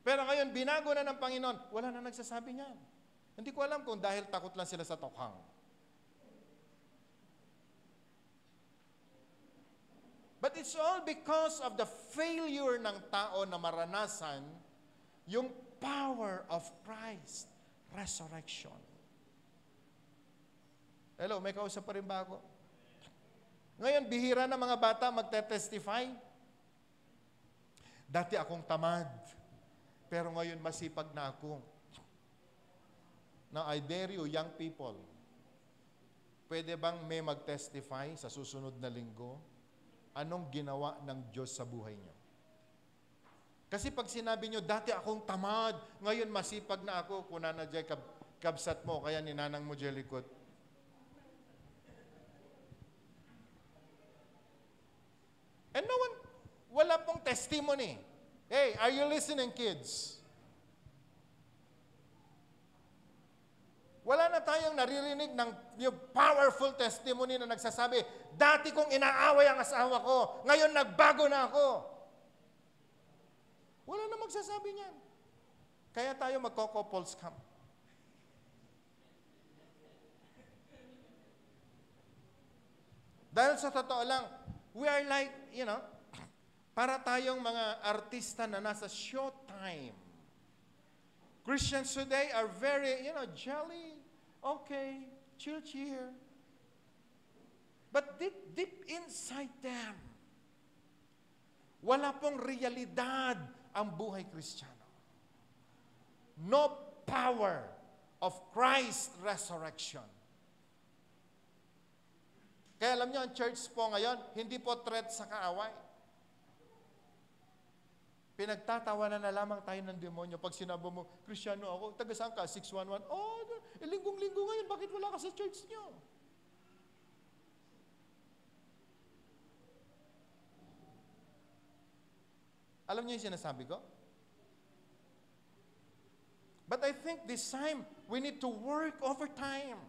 Pero ngayon, binago na ng Panginoon, wala na nagsasabi niyan. Hindi ko alam kung dahil takot lang sila sa tokhang. But it's all because of the failure ng tao na maranasan yung power of Christ. Resurrection. Hello, may kausap pa rin ba ako? Ngayon, bihira na mga bata magte-testify. Dati akong tamad, pero ngayon masipag na ako. Now, I dare you, young people, pwede bang may mag-testify sa susunod na linggo? Anong ginawa ng Diyos sa buhay niyo? Kasi pag sinabi niyo, dati akong tamad, ngayon masipag na ako, kuna na dyan, kabsat mo, kaya ninanang mo dyan likod. And no one, wala pong testimony. Hey, are you listening, kids? Wala na tayong naririnig ng yung powerful testimony na nagsasabi, dati kong inaaway ang asawa ko, ngayon nagbago na ako. Wala na magsasabi niyan. Kaya tayo magko-couples camp. Dahil sa totoo lang, we are like, para tayong mga artista na nasa showtime. Christians today are very, jolly, okay, chill. But deep inside them, wala pong realidad ang buhay Kristiyano. No power of Christ's resurrection. Kaya alam niyo, ang church po ngayon, hindi po threat sa kaaway. Pinagtatawanan na lamang tayo ng demonyo. Pag sinabi mo, Kristiyano ako, taga saan ka? 611? Oh, linggong-linggo ngayon, bakit wala ka sa church niyo? Alam niyo yung sinasabi ko? But I think this time, we need to work overtime.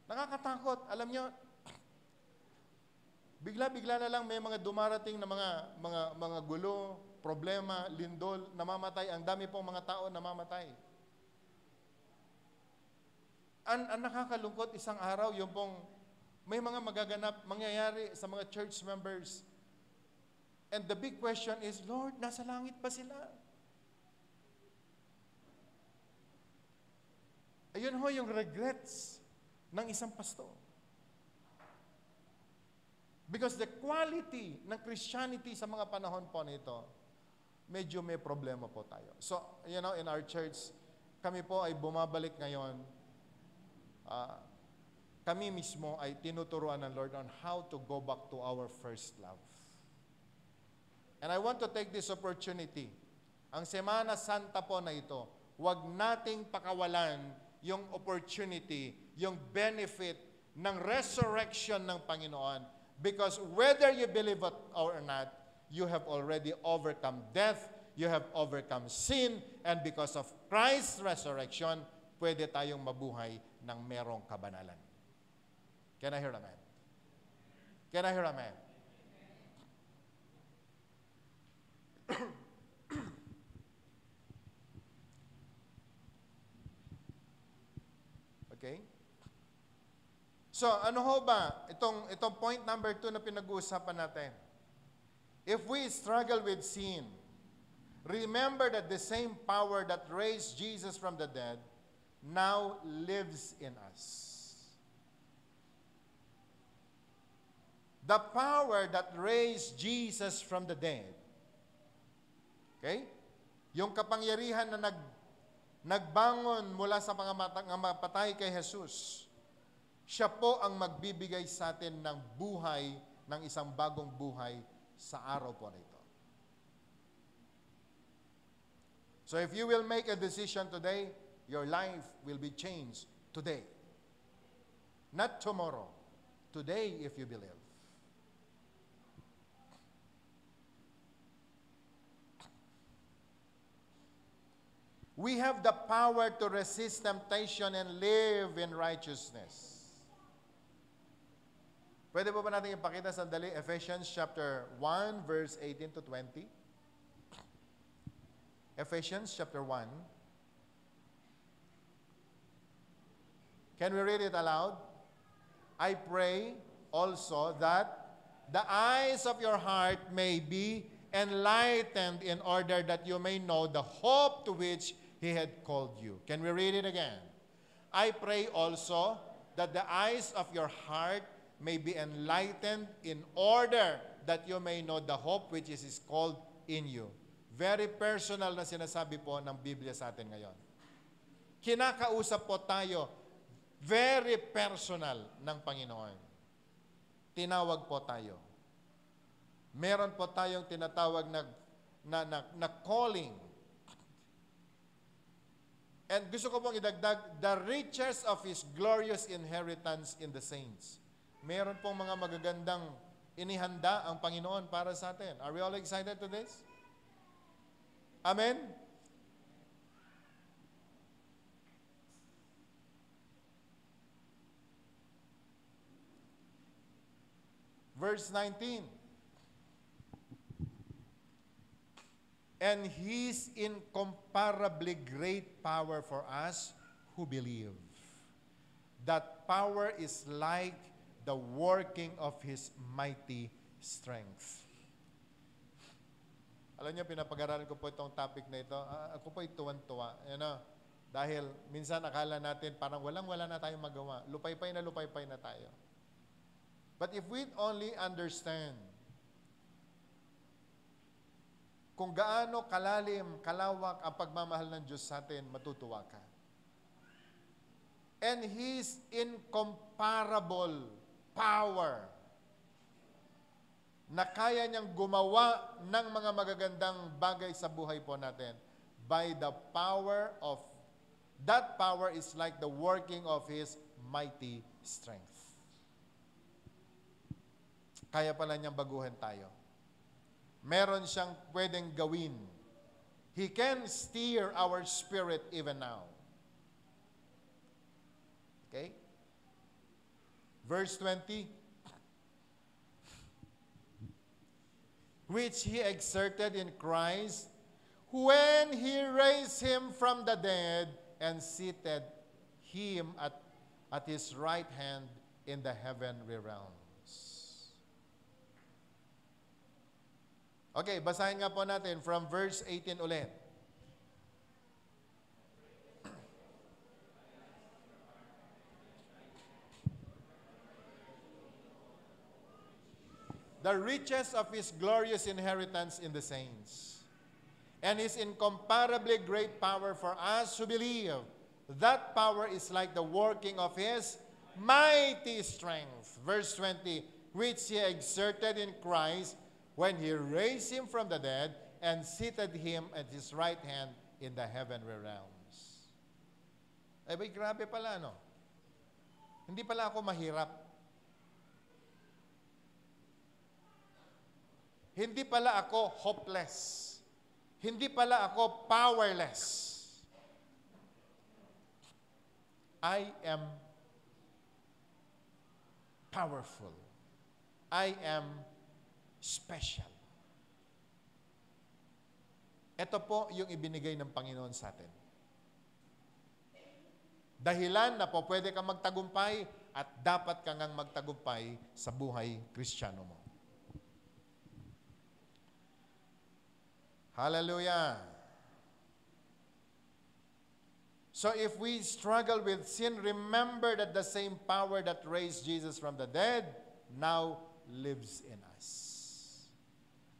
Nakakatakot. Alam niyo, bigla-bigla na lang may mga dumarating na mga gulo, problema, lindol, namamatay. Ang dami pong mga tao namamatay. Ang nakakalungkot, isang araw, yung pong may mga magaganap, mangyayari sa mga church members. And the big question is, Lord, nasa langit pa sila? Ayun ho yung regrets ng isang pastor. Because the quality ng Christianity sa mga panahon po nito, medyo may problema po tayo. So, in our church, kami po ay bumabalik ngayon. Kami mismo ay tinuturuan ng Lord on how to go back to our first love. And I want to take this opportunity. Ang Semana Santa po na ito, huwag nating pakawalan yung opportunity, yung benefit ng resurrection ng Panginoon. Because whether you believe it or not, you have already overcome death, you have overcome sin, and because of Christ's resurrection, pwede tayong mabuhay ng merong kabanalan. Can I hear amen? Can I hear amen? Okay? So, ano ho ba? Itong point number 2 na pinag-uusapan natin. If we struggle with sin, remember that the same power that raised Jesus from the dead now lives in us. The power that raised Jesus from the dead. Okay? Yung kapangyarihan na nagbangon mula sa mga mapatay kay Jesus, siya po ang magbibigay sa atin ng buhay, ng isang bagong buhay sa araw po na ito. So if you will make a decision today, your life will be changed today. Not tomorrow. Today, if you believe. We have the power to resist temptation and live in righteousness. Pwede po ba natin ipakita sandali Ephesians chapter 1 verse 18 to 20? Ephesians chapter 1. Can we read it aloud? I pray also that the eyes of your heart may be enlightened in order that you may know the hope to which He had called you. Can we read it again? I pray also that the eyes of your heart may be enlightened in order that you may know the hope which is called in you. Very personal na sinasabi po ng Biblia sa atin ngayon. Kinakausap po tayo, very personal ng Panginoon. Tinawag po tayo. Meron po tayong tinatawag na calling. And gusto ko pong idagdag, the riches of His glorious inheritance in the saints. Meron pong mga magagandang inihanda ang Panginoon para sa atin. Are we all excited to this? Amen? Verse 19. And His incomparably great power for us who believe. That power is like the working of His mighty strength. Alam niyo, pinapag-aralan ko po itong topic na ito. Ako po tuwan-tuwa. Dahil minsan akala natin parang walang-wala na tayong magawa. Lupay-pay na tayo. But if we only understand kung gaano kalalim, kalawak ang pagmamahal ng Diyos sa atin, matutuwa ka. And His incomparable power na kaya niyang gumawa ng mga magagandang bagay sa buhay po natin by the power of, that power is like the working of His mighty strength. Kaya pala niyang baguhin tayo. Meron siyang pwedeng gawin. He can steer our spirit even now. Okay? Verse 20. Which He exerted in Christ when He raised Him from the dead and seated Him at His right hand in the heavenly realms. Okay, basahin nga po natin from verse 18 ulit. The riches of His glorious inheritance in the saints, and His incomparably great power for us who believe. That power is like the working of His mighty strength. Verse 20, which He exerted in Christ when He raised Him from the dead and seated Him at His right hand in the heavenly realms. Ay, bay, grabe pala, no? Hindi pala ako mahirap. Hindi pala ako hopeless. Hindi pala ako powerless. I am powerful. I am special. Ito po yung ibinigay ng Panginoon sa atin. Dahilan na po pwede kang magtagumpay at dapat kang magtagumpay sa buhay Kristiyano mo. Hallelujah. So if we struggle with sin, remember that the same power that raised Jesus from the dead now lives in us.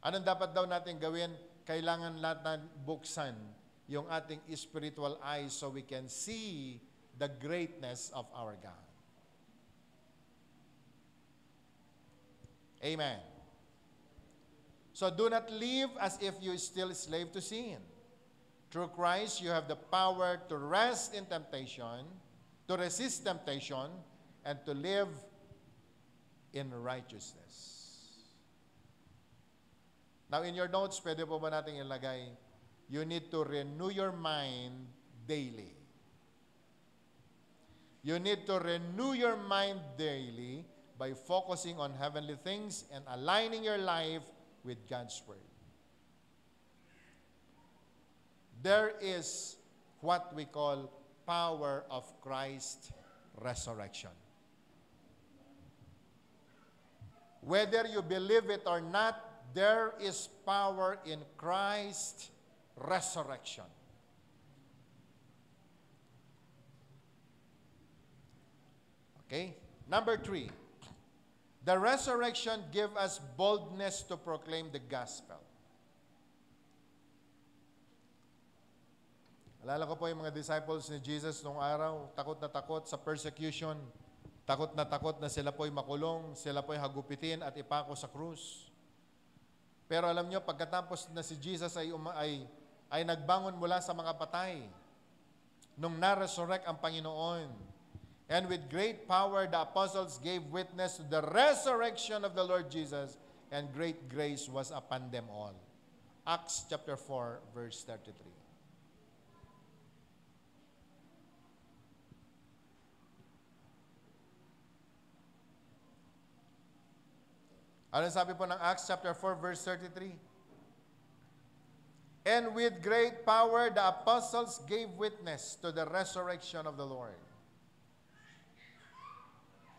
Anong dapat daw natin gawin? Kailangan natin buksan yung ating spiritual eyes so we can see the greatness of our God. Amen. So do not live as if you are still a slave to sin. Through Christ, you have the power to rest in temptation, to resist temptation, and to live in righteousness. Now, in your notes, pwede po ba natin ilagay, you need to renew your mind daily. You need to renew your mind daily by focusing on heavenly things and aligning your life with God's Word. There is what we call power of Christ resurrection. Whether you believe it or not, there is power in Christ resurrection. Okay? Number 3. The resurrection gives us boldness to proclaim the gospel. Alala ko po yung mga disciples ni Jesus nung araw, takot sa persecution, takot na sila po'y makulong, sila po'y hagupitin at ipako sa krus. Pero alam nyo, pagkatapos na si Jesus ay nagbangon mula sa mga patay, nung na-resurrect ang Panginoon, and with great power the apostles gave witness to the resurrection of the Lord Jesus, and great grace was upon them all. Acts chapter 4, verse 33. Ano sabi po ng Acts chapter 4, verse 33? And with great power the apostles gave witness to the resurrection of the Lord.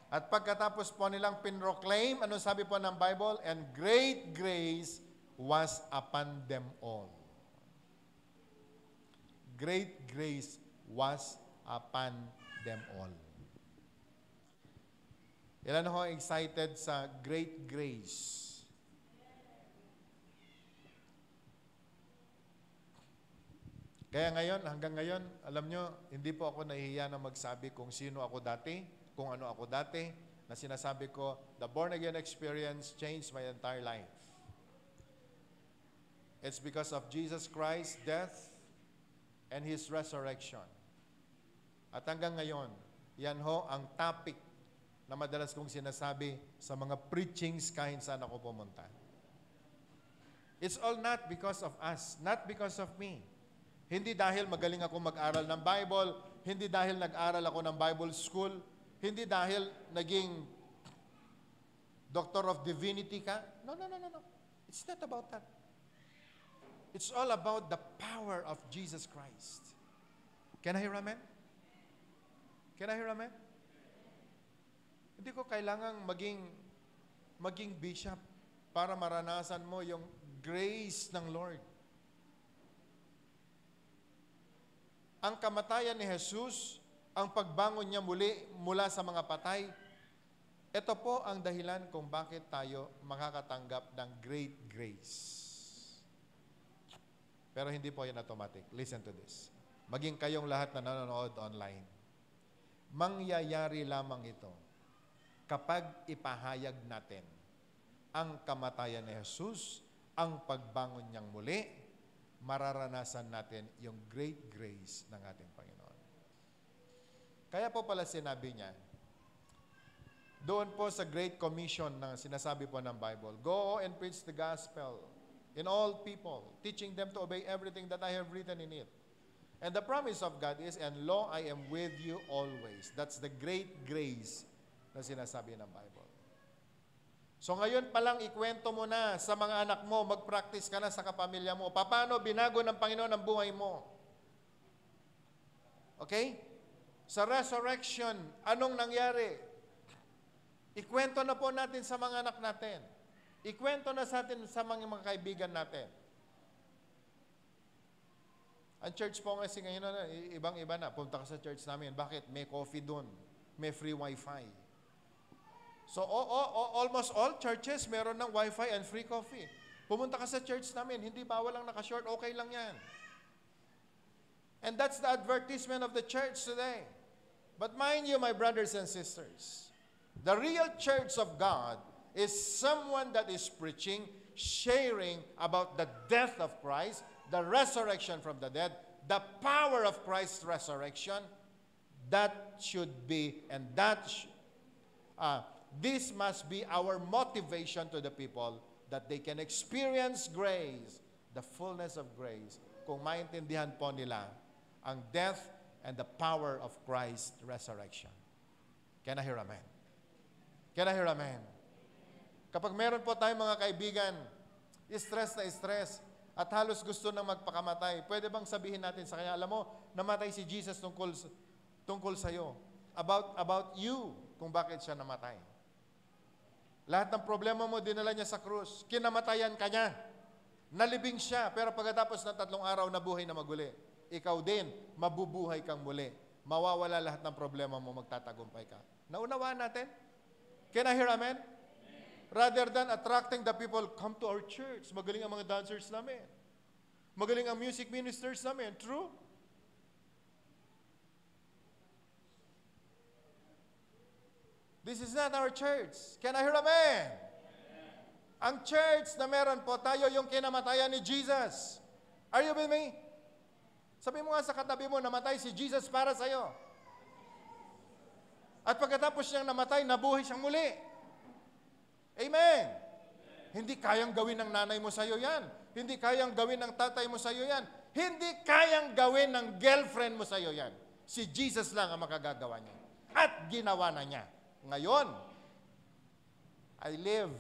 At pagkatapos po nilang pinroclaim, ano sabi po ng Bible? And great grace was upon them all. Great grace was upon them all. Ilan ho excited sa great grace? Kaya ngayon, hanggang ngayon, alam nyo, hindi po ako nahihiya na magsabi kung sino ako dati, kung ano ako dati, na sinasabi ko, the born-again experience changed my entire life. It's because of Jesus Christ's death and His resurrection. At hanggang ngayon, yan ho ang topic na madalas kong sinasabi sa mga preachings kahit saan ako pumunta. It's all not because of us, not because of me. Hindi dahil magaling ako mag-aral ng Bible, hindi dahil nag-aral ako ng Bible school, hindi dahil naging Doctor of Divinity ka. No. It's not about that. It's all about the power of Jesus Christ. Can I hear amen? Can I hear amen? Hindi ko kailangang maging bishop para maranasan mo yung grace ng Lord. Ang kamatayan ni Jesus, ang pagbangon niya mula sa mga patay, ito po ang dahilan kung bakit tayo makakatanggap ng great grace. Pero hindi po yan automatic. Listen to this. Maging kayong lahat na nanonood online. Mangyayari lamang ito kapag ipahayag natin ang kamatayan ni Jesus, ang pagbangon niyang muli, mararanasan natin yung great grace ng ating Panginoon. Kaya po pala sinabi niya, doon po sa Great Commission na sinasabi po ng Bible, go and preach the gospel in all people, teaching them to obey everything that I have written in it. And the promise of God is, and lo, I am with you always. That's the great grace na sinasabi ng Bible. So ngayon palang ikwento mo na sa mga anak mo, mag-practice ka na sa kapamilya mo. Paano binago ng Panginoon ang buhay mo? Okay? Sa resurrection, anong nangyari? Ikwento na po natin sa mga anak natin. Ikwento na sa atin sa mga kaibigan natin. Ang church po kasi ngayon na, ibang-iba na. Punta ka sa church namin. Bakit? May coffee doon. May free wifi. So, almost all churches meron ng wifi and free coffee. Pumunta ka sa church namin, hindi bawal lang naka-short, okay lang yan. And that's the advertisement of the church today. But mind you, my brothers and sisters, the real church of God is someone that is preaching, sharing about the death of Christ, the resurrection from the dead, the power of Christ's resurrection. That should be, and this must be our motivation to the people that they can experience grace, the fullness of grace, kung maintindihan po nila ang death and the power of Christ's resurrection. Can I hear amen? Can I hear amen? Kapag meron po tayong mga kaibigan, stress na stress, at halos gusto nang magpakamatay, pwede bang sabihin natin sa kanya, alam mo, namatay si Jesus tungkol sa iyo. About you, kung bakit siya namatay. Lahat ng problema mo, dinala niya sa krus. Kinamatayan ka niya. Nalibing siya, pero pagkatapos ng 3 araw, nabuhay na maguli. Ikaw din, mabubuhay kang muli. Mawawala lahat ng problema mo, magtatagumpay ka. Naunawaan natin? Can I hear amen? Rather than attracting the people, come to our church. Magaling ang mga dancers namin. Magaling ang music ministers namin. True? This is not our church. Can I hear amen? Ang church na meron po tayo yung kinamatayan ni Jesus. Are you with me? Sabi mo nga sa katabi mo, namatay si Jesus para sa'yo. At pagkatapos niyang namatay, nabuhay siyang muli. Amen. Hindi kayang gawin ng nanay mo sa'yo yan. Hindi kayang gawin ng tatay mo sa'yo yan. Hindi kayang gawin ng girlfriend mo sa'yo yan. Si Jesus lang ang makagagawa niya. At ginawa na niya. Ngayon, I live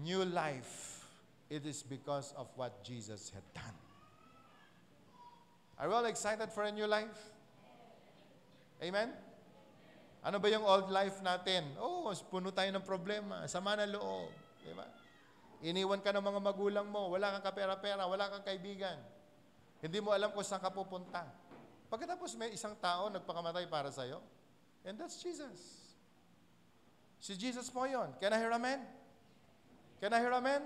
new life. It is because of what Jesus had done. Are we all excited for a new life? Amen? Ano ba yung old life natin? Puno tayo ng problema, sama ng loob. Diba? Iniwan ka ng mga magulang mo, wala kang kapera-pera, wala kang kaibigan. Hindi mo alam kung saan ka pupunta. Pagkatapos may isang tao nagpakamatay para sa'yo, And that's Jesus. Si Jesus po yun. Can I hear amen? Can I hear amen?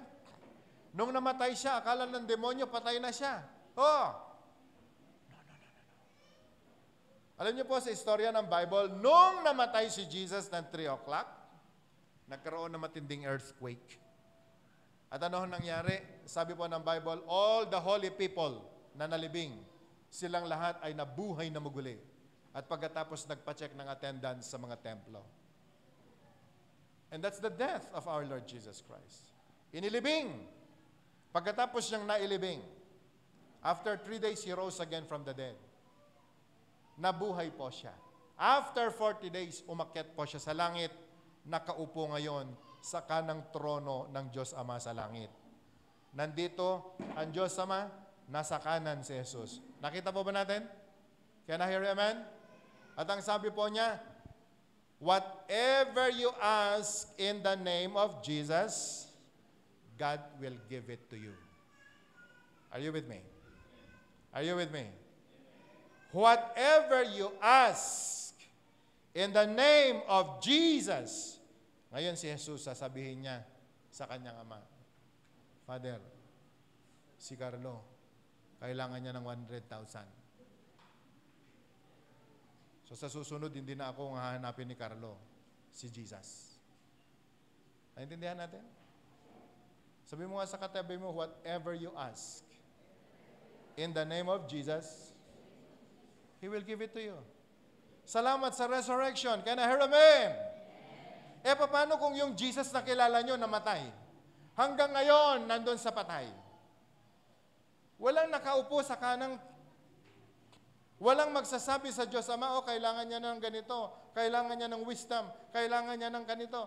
Nung namatay siya, akala ng demonyo, patay na siya. Oh! Alam niyo po sa istorya ng Bible, nung namatay si Jesus ng 3 o'clock, nagkaroon ng matinding earthquake. At ano nangyari? Sabi po ng Bible, all the holy people na nalibing, silang lahat ay nabuhay na muguli. At pagkatapos nagpa-check ng attendance sa mga templo. And that's the death of our Lord Jesus Christ. Inilibing. Pagkatapos niyang nailibing, after 3 days, He rose again from the dead. Nabuhay po siya. After 40 days, umakyat po siya sa langit, nakaupo ngayon sa kanang trono ng Diyos Ama sa langit. Nandito, ang Diyos Ama, nasa kanan si Jesus. Nakita po ba natin? Can I hear you, amen? At ang sabi po niya, whatever you ask in the name of Jesus, God will give it to you. Are you with me? Are you with me? Whatever you ask in the name of Jesus. Ngayon si Jesus, sasabihin niya sa kanyang ama, Father, si Carlo, kailangan niya ng 100,000. So sa susunod, hindi na ako hahanapin ni Carlo, si Jesus. Naintindihan natin? Sabi mo nga sa katabi mo, whatever you ask in the name of Jesus, He will give it to you. Salamat sa resurrection. Can I hear amen? Eh, paano kung yung Jesus na kilala nyo namatay? Hanggang ngayon, nandun sa patay. Walang nakaupo sa kanang, walang magsasabi sa Diyos Ama, kailangan niya ng ganito, kailangan niya ng wisdom, kailangan niya ng ganito.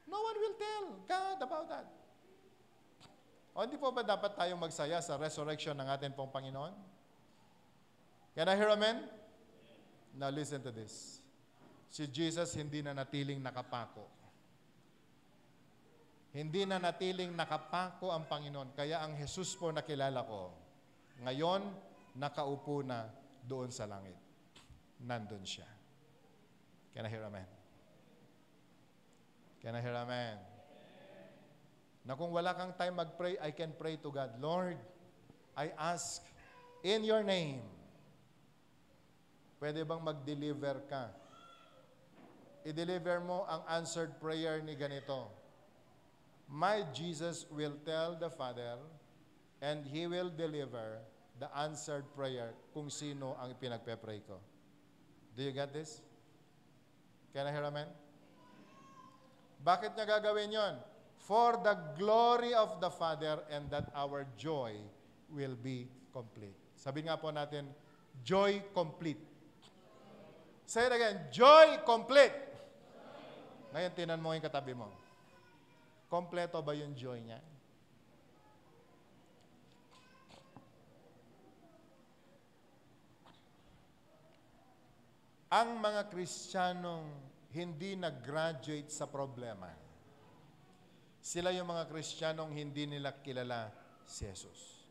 No one will tell God about that. O hindi po ba dapat tayong magsaya sa resurrection ng ating pong Panginoon? Can I hear amen? Now listen to this. Si Jesus hindi na natiling nakapako. Hindi na natiling nakapako ang Panginoon. Kaya ang Jesus po na kilala ko, ngayon, nakaupo na doon sa langit. Nandun siya. Can I hear amen? Can I hear amen? Na kung wala kang time mag-pray, I can pray to God. Lord, I ask in your name, pwede bang mag-deliver ka? I-deliver mo ang answered prayer ni ganito. My Jesus will tell the Father and He will deliver the answered prayer kung sino ang pinagpe-pray ko. Do you get this? Can I hear amen? Bakit niya gagawin yon? For the glory of the Father and that our joy will be complete. Sabi nga po natin, joy complete. Say it again, joy complete. Ngayon, tinan mo yung katabi mo. Kompleto ba yung joy niya? Ang mga Kristiyanong hindi nag-graduate sa problema, sila yung mga Kristiyanong hindi nila kilala si Jesus.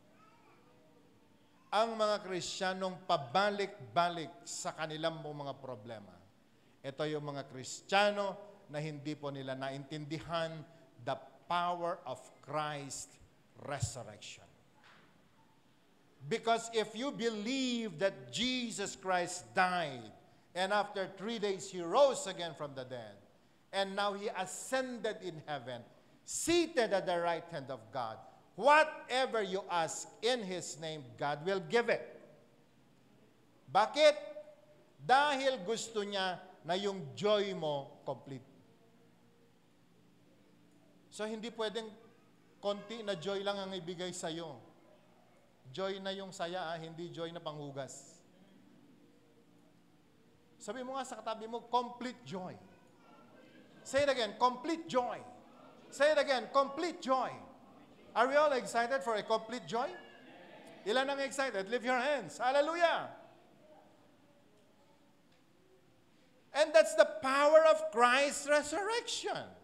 Ang mga Kristiyanong pabalik-balik sa kanilang mga problema. Ito yung mga Kristiyano na hindi po nila naintindihan the power of Christ's resurrection. Because if you believe that Jesus Christ died, and after 3 days He rose again from the dead, and now He ascended in heaven, seated at the right hand of God, whatever you ask in His name, God will give it. Bakit? Dahil gusto niya na yung joy mo complete. So, hindi pwedeng konti na joy lang ang ibigay sa'yo. Joy na yung saya, hindi joy na panghugas. Sabi mo nga sa katabi mo, complete joy. Say it again, complete joy. Say it again, complete joy. Are we all excited for a complete joy? Ilan ang excited? Lift your hands. Hallelujah! And that's the power of Christ's resurrection.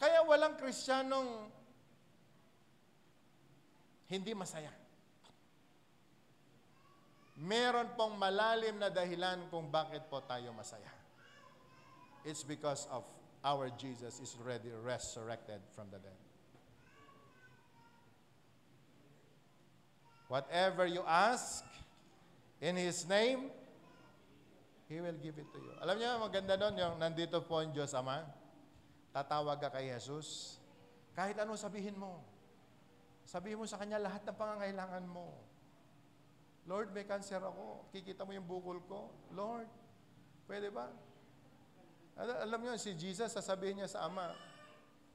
Kaya walang Kristiyanong hindi masaya. meron pong malalim na dahilan kung bakit po tayo masaya. It's because of our Jesus is already resurrected from the dead. Whatever you ask in His name, He will give it to you. Alam niyo, maganda doon yung nandito po ang Diyos Ama. Tatawag ka kay Jesus. Kahit anong sabihin mo. Sabihin mo sa Kanya lahat ng pangangailangan mo. Lord, may cancer ako. Kikita mo yung bukol ko. Lord, pwede ba? Alam niyo, si Jesus, sasabihin niya sa Ama,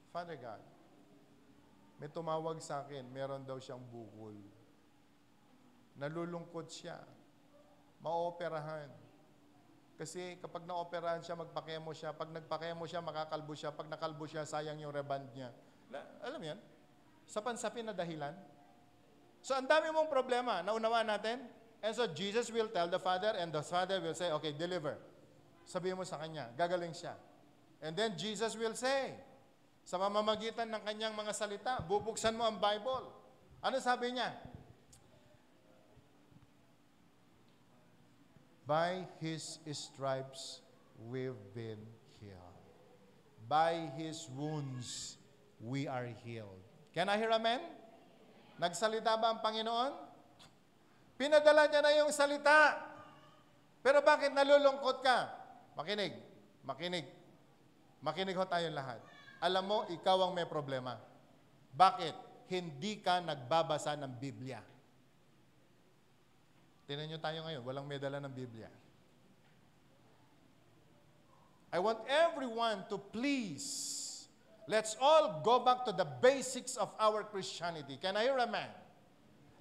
Father God, may tumawag sa akin, meron daw siyang bukol. Nalulungkot siya. Maoperahan. Kasi kapag naoperahan siya, magpakemo siya. Pag nagpakemo siya, makakalbo siya. Pag nakalbo siya, sayang yung reband niya. Alam yan? Sapan-sapin na dahilan. So, ang dami mong problema. Naunawaan natin? And so, Jesus will tell the Father and the Father will say, okay, deliver. Sabihin mo sa Kanya, gagaling siya. And then, Jesus will say, sa pamamagitan ng Kanyang mga salita, bubuksan mo ang Bible. Ano sabi niya? By His stripes, we've been healed. By His wounds, we are healed. Can I hear amen? Nagsalita ba ang Panginoon? Pinadala niya na yung salita. Pero bakit nalulungkot ka? Makinig. Makinig ho tayong lahat. Alam mo, ikaw ang may problema. Bakit? Hindi ka nagbabasa ng Biblia. Tingnan nyo tayo ngayon, walang may dala ng Biblia. I want everyone to please. Let's all go back to the basics of our Christianity. Can I hear amen?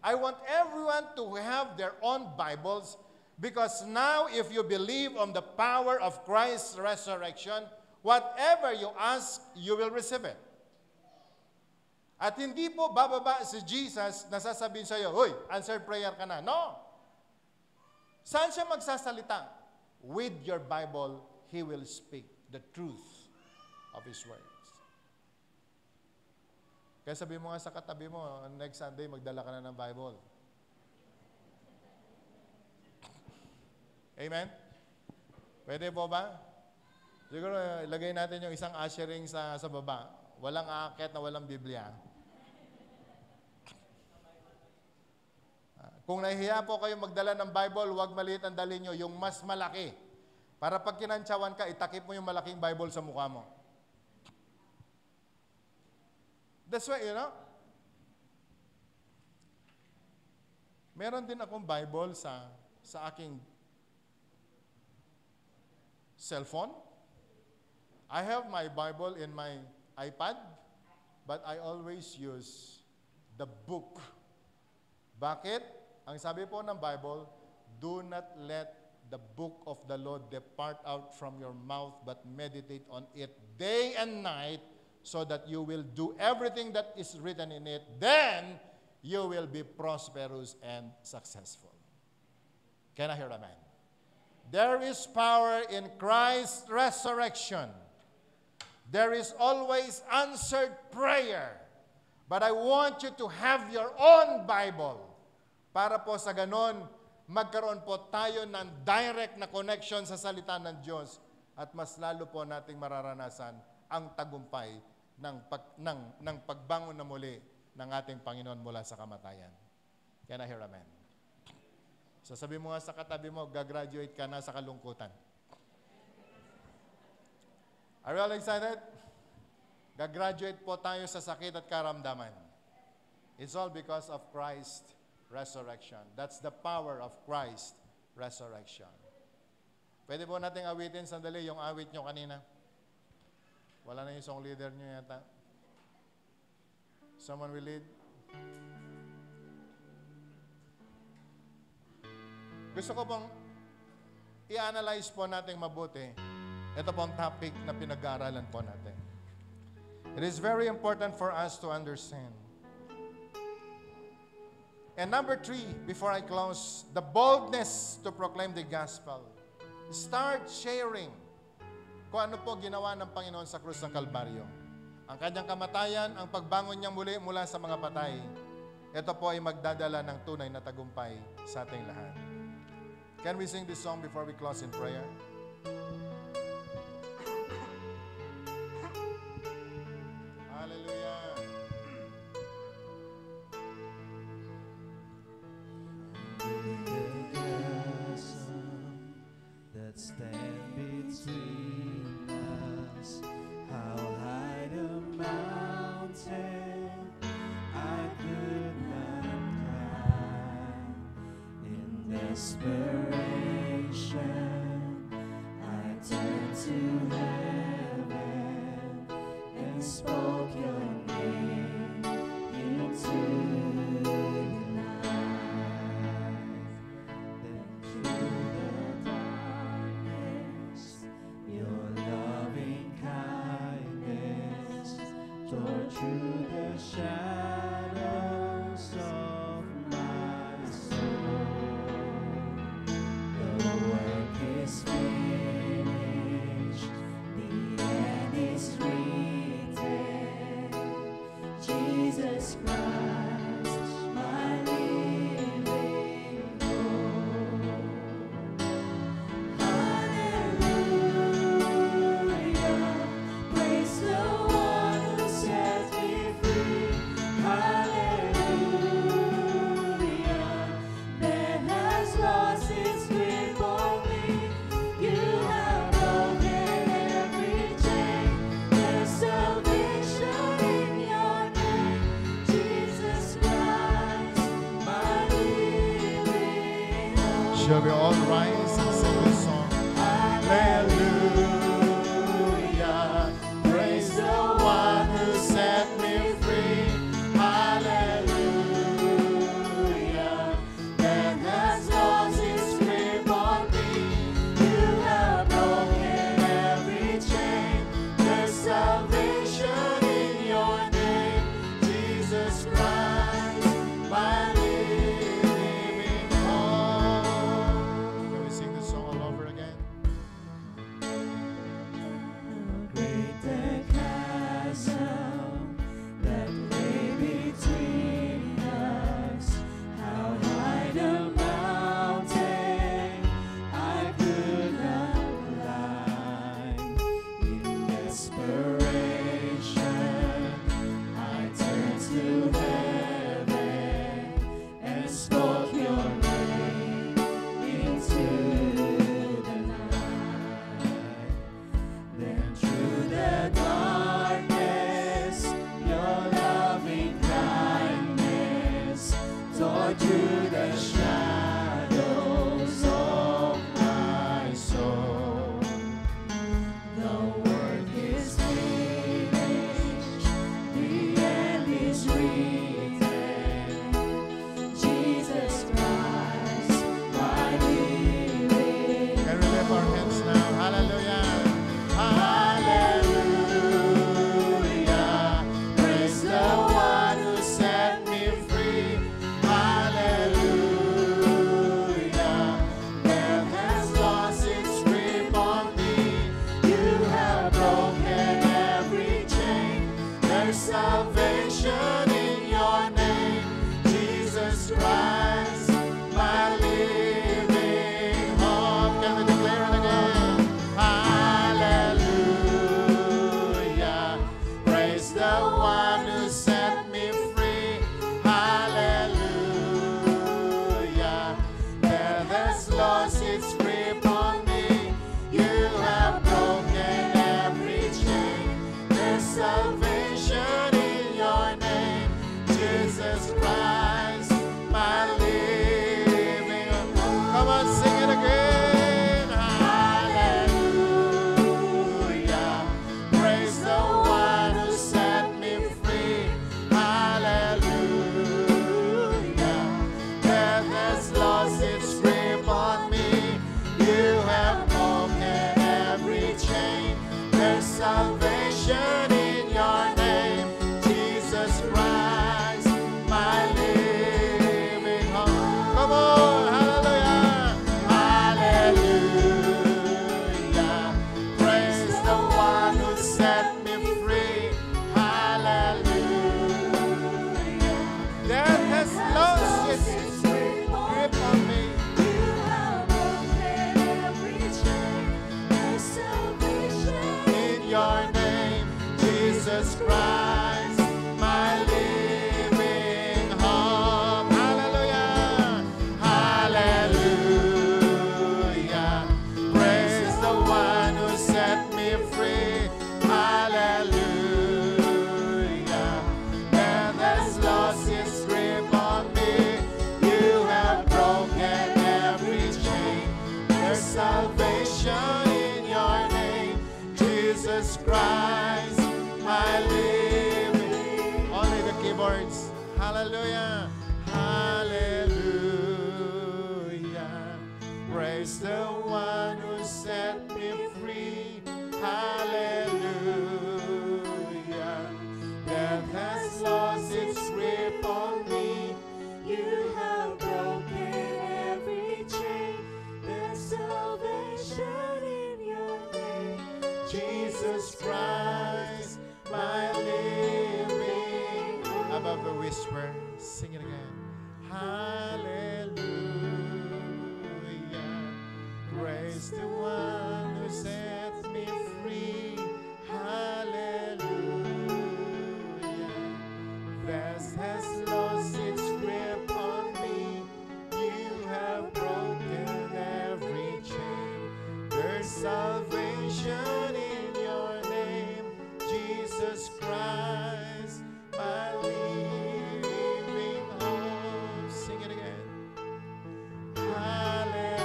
I want everyone to have their own Bibles because now if you believe on the power of Christ's resurrection, whatever you ask, you will receive it. At hindi po bababa si Jesus na sasabihin sa iyo, "Hoy, answered prayer ka na." No. Saan siya magsasalita? With your Bible, He will speak the truth of His words. Kaya sabi mo nga sa katabi mo, next Sunday, magdala ka na ng Bible. Amen? Pwede po ba? Siguro, ilagay natin yung isang ushering sa baba. Walang aakyat na walang Biblia. Kung nahihiya po kayo magdala ng Bible, huwag maliit ang dali nyo, yung mas malaki. Para pag kinantsawan ka, itakip mo yung malaking Bible sa mukha mo. That's why, meron din akong Bible sa aking cellphone. I have my Bible in my iPad, but I always use the book. Bakit? Ang sabi po ng Bible, do not let the book of the Lord depart out from your mouth, but meditate on it day and night, so that you will do everything that is written in it. Then, you will be prosperous and successful. Can I hear amen? There is power in Christ's resurrection. There is always answered prayer. But I want you to have your own Bible. Para po sa ganon, magkaroon po tayo ng direct na connection sa salita ng Diyos at mas lalo po nating mararanasan ang tagumpay ng pagbangon na muli ng ating Panginoon mula sa kamatayan. Can I hear amen? So sabi mo nga sa katabi mo, gagraduate ka na sa kalungkutan. Are you all excited? Gagraduate po tayo sa sakit at karamdaman. It's all because of Christ's resurrection. That's the power of Christ's resurrection. Pwede po nating awitin sandali yung awit nyo kanina. Wala na yung song leader nyo yata. Someone will lead. Gusto ko pong i-analyze po natin mabuti. Ito po ang topic na pinag-aaralan po natin. It is very important for us to understand. And number 3, before I close, the boldness to proclaim the gospel. Start sharing kung ano po ginawa ng Panginoon sa krus ng Kalbaryo. Ang kanyang kamatayan, ang pagbangon niya muli mula sa mga patay. Ito po ay magdadala ng tunay na tagumpay sa ating lahat. Can we sing this song before we close in prayer? Hallelujah. That stand between us, how high the mountain I could not climb. In desperation, I turned to heaven and spoke your name into the night. Then through the darkness, your loving kindness tore through the shadows of my soul. The work is finished, the end is written. Jesus Christ, my living hope. Hallelujah, praise the one who set me free. Hallelujah, man has lost its grip on me. You have broken every chain. There's salvation in your name, Jesus Christ, my living hope. Shall we all rise and sing this song? Hallelujah, praise the one who set me free. Hallelujah, death has lost its grip on me. You have broken every chain. There's salvation in your name, Jesus Christ, my living hope. Can we sing this song all over again? Great the chasm that lay between us, how high the mountain I could not climb. In desperation, I turned to heaven and spoke your name into the night. Then through the darkness, your loving kindness tore through the shadows of my soul. The work is finished, the end is written. Jesus Christ, my living. Can we lift our hands now? Hallelujah. Hallelujah. Praise the one who set me free. Hallelujah. Death has lost its grip on me. You have broken every chain. There's salvation in your name, Jesus Christ, my living hope. Can we declare it again? Hallelujah. Praise the one who set me free. Hallelujah. Death has lost its grip on me. You have broken every chain. There's salvation in your name, Jesus Christ, my living hope. Come on, sing it again. Hallelujah. Praise the one who set me free. Hallelujah. Death has lost its grip on me. You have broken every chain. There's salvation in your Jesus Christ, my living hope. Hallelujah. Hallelujah. Praise the one who set me free. Hallelujah. Death has lost its grip on me. You have broken every chain. There's salvation in your name, Jesus Christ, my living. Only the keyboards. Hallelujah. Hallelujah. Praise the one who set me free. Hallelujah. Death has lost its grip on me. You have broken every chain. There's salvation in your name, Jesus Christ, my living. Above the whisper, sing it again. Hallelujah. Praise the one who sets me free. Hallelujah. Death has lost its grip on me. You have broken every chain. There's salvation in your name, Jesus Christ, my living hope. Sing it again. Hallelujah.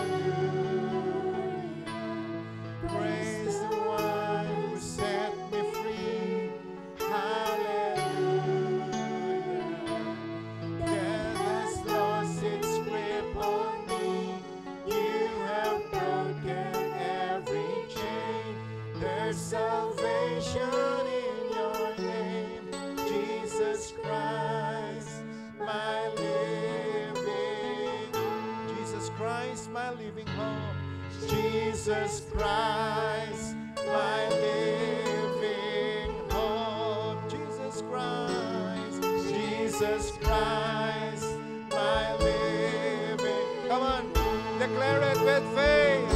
Praise the one who set me free. Hallelujah. Death has lost its grip on me. You have broken every chain. There's salvation in your name, Jesus Christ, my living. Jesus Christ, my living hope. Jesus Christ, my living hope. Jesus Christ, Jesus Christ, my living. Come on, declare it with faith.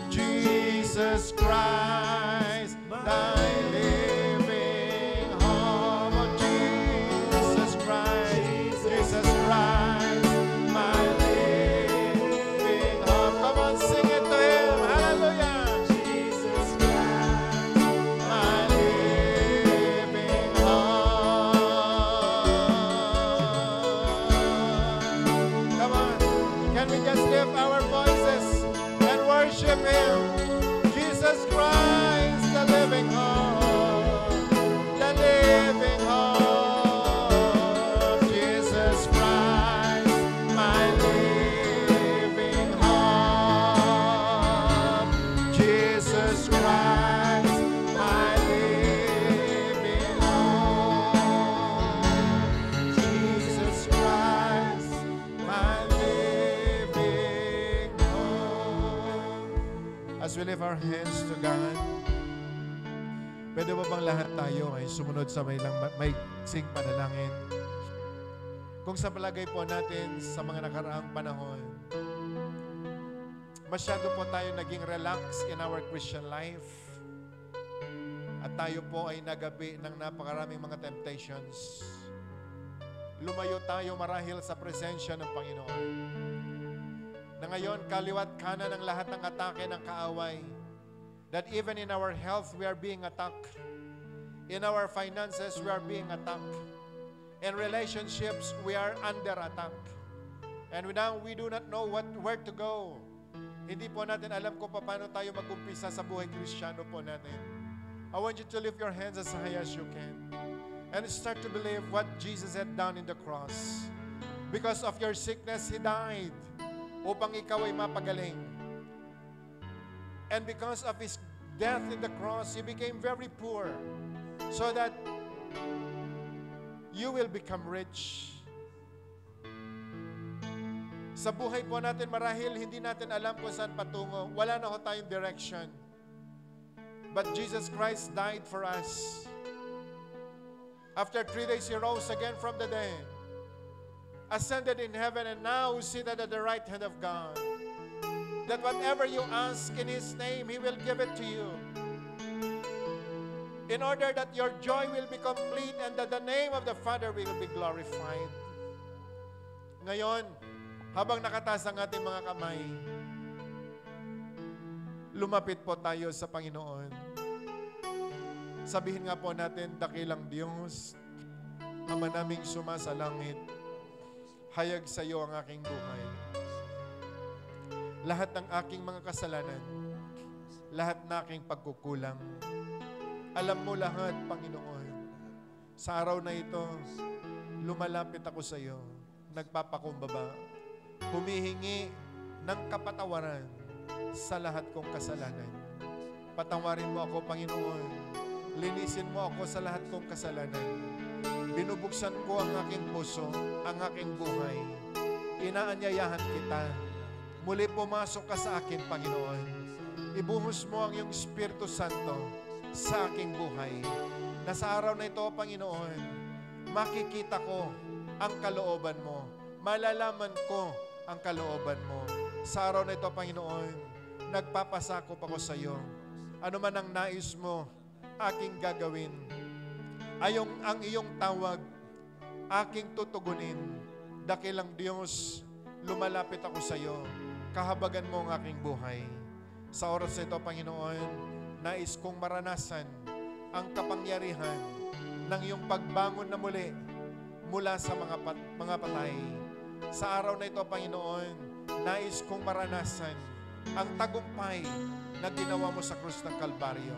Jesus Christ, thy living hope. Oh, Jesus Christ, Jesus Christ, my living hope. Come on, sing it to him. Hallelujah. Jesus Christ, my living hope. Come on, can we just lift our voices and worship him? Jesus Christ, the living hope, the living hope. Jesus Christ, my living hope. Jesus Christ, my living hope. Jesus Christ, my living hope. As we lift our hands to God, pwede ba bang lahat tayo ay sumunod sa may sing panalangin? Kung sa palagay po natin sa mga nakaraang panahon, masyado po tayo naging relax in our Christian life. At tayo po ay nagabi ng napakaraming mga temptations. Lumayo tayo marahil sa presensya ng Panginoon. Na ngayon, kaliwat kanan ng lahat ng atake ng kaaway. That even in our health, we are being attacked. In our finances, we are being attacked. In relationships, we are under attack. And now, we do not know where to go. Hindi po natin alam kung paano tayo mag-umpisa sa buhay Kristiyano po natin. I want you to lift your hands as high as you can. And start to believe what Jesus had done in the cross. Because of your sickness, He died upang ikaw ay mapagaling. And because of His death in the cross, He became very poor so that you will become rich. Sa buhay po natin marahil hindi natin alam kung saan patungo. Wala na ho tayong direction. But Jesus Christ died for us. After 3 days, He rose again from the dead, ascended in heaven, and now seated at the right hand of God. That whatever you ask in His name, He will give it to you. in order that your joy will be complete and that the name of the Father will be glorified. Ngayon, habang nakataas ang ating mga kamay, lumapit po tayo sa Panginoon. Sabihin nga po natin, dakilang Diyos, Ama naming sumasalangit, hayag sa iyo ang aking buhay. Lahat ng aking mga kasalanan, lahat ng aking pagkukulang, alam mo lahat, Panginoon. Sa araw na ito, lumalapit ako sa iyo, nagpapakumbaba, humihingi ng kapatawaran sa lahat kong kasalanan. Patawarin mo ako, Panginoon. Linisin mo ako sa lahat kong kasalanan. Binubuksan ko ang aking puso, ang aking buhay. Inaanyayahan kita. Muli pumasok ka sa akin, Panginoon. Ibuhos mo ang iyong Espiritu Santo sa aking buhay. Na sa araw na ito, Panginoon, makikita ko ang kalooban mo. Malalaman ko ang kalooban mo. Sa araw na ito, Panginoon, nagpapasakop ako sa iyo. Ano man ang nais mo, aking gagawin. Ang iyong tawag, aking tutugunin. Dakilang Diyos, lumalapit ako sa iyo. Kahabagan mo ang aking buhay. Sa oras na ito, Panginoon, nais kong maranasan ang kapangyarihan ng iyong pagbangon na muli mula sa mga patay. Sa araw na ito, Panginoon, nais kong maranasan ang tagumpay na ginawa mo sa krus ng Kalbaryo.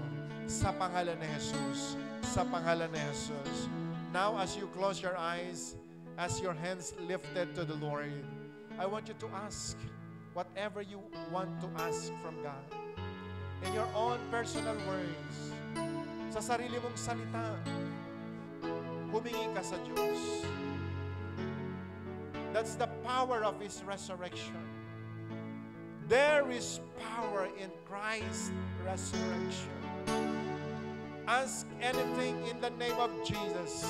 Sa pangalan ni Jesus. Sa pangalan ni Jesus. Now, as you close your eyes, as your hands lifted to the Lord, I want you to ask whatever you want to ask from God. In your own personal words, sa sarili mong salita, humingi ka sa Diyos. That's the power of His resurrection. There is power in Christ's resurrection. Ask anything in the name of Jesus.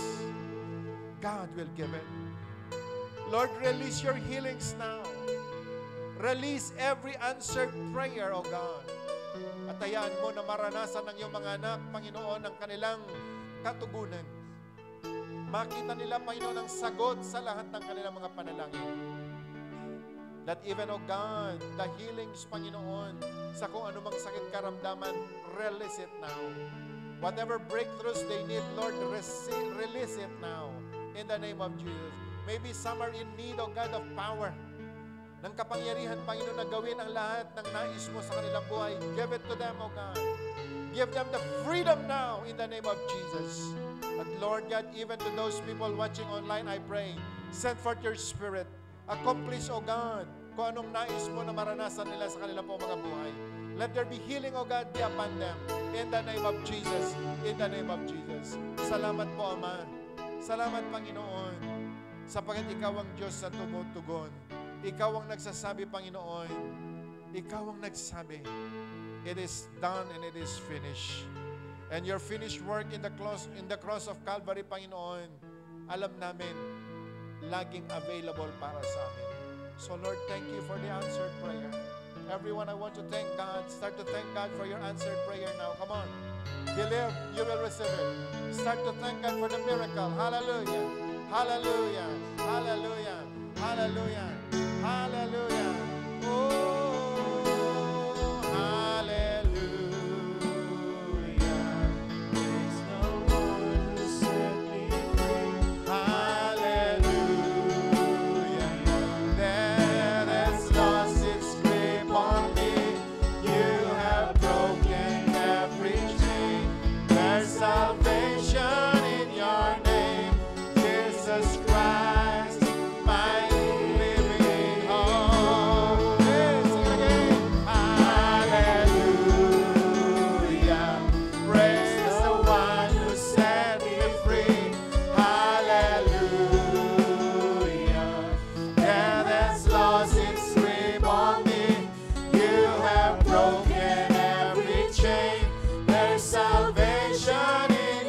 God will give it. Lord, release your healings now. Release every answered prayer, O God. At hayaan mo na maranasan ng iyong mga anak, Panginoon, ang kanilang katugunan. Makita nila, Panginoon, ang sagot sa lahat ng kanilang mga panalangin. That even, O God, the healings, Panginoon, sa kung anumang sakit karamdaman, release it now. Whatever breakthroughs they need, Lord, release it now. In the name of Jesus. Maybe some are in need, O God, of power. Ng kapangyarihan, Panginoon, na gawin ang lahat ng nais mo sa kanilang buhay. Give it to them, O God. Give them the freedom now in the name of Jesus. But Lord God, even to those people watching online, I pray, send forth your Spirit. Accomplish, O God, kung anong nais mo na maranasan nila sa kanilang po mga buhay. Let there be healing, O God, be upon them. In the name of Jesus. In the name of Jesus. Salamat po, Ama. Salamat, Panginoon, sapagkat Ikaw ang Diyos na tumutugon. Ikaw ang nagsasabi, Panginoon. Ikaw ang nagsabi. It is done and it is finished. And your finished work in the cross of Calvary, Panginoon, alam namin, laging available para sa amin. So Lord, thank you for the answered prayer. Everyone, I want to thank God. Start to thank God for your answered prayer now. Come on. Believe, you will receive it. Start to thank God for the miracle. Hallelujah. Hallelujah. Hallelujah. Hallelujah. Hallelujah. Oh, hallelujah. There's no one who set me free. Hallelujah. Death has lost its grip on me. You have broken every chain. There's salvation in your name, Jesus Christ, my living hope. Hey, sing it again. Hallelujah. Praise the one who set me free. Hallelujah. Death has lost its grip on me. You have broken every chain. There's salvation in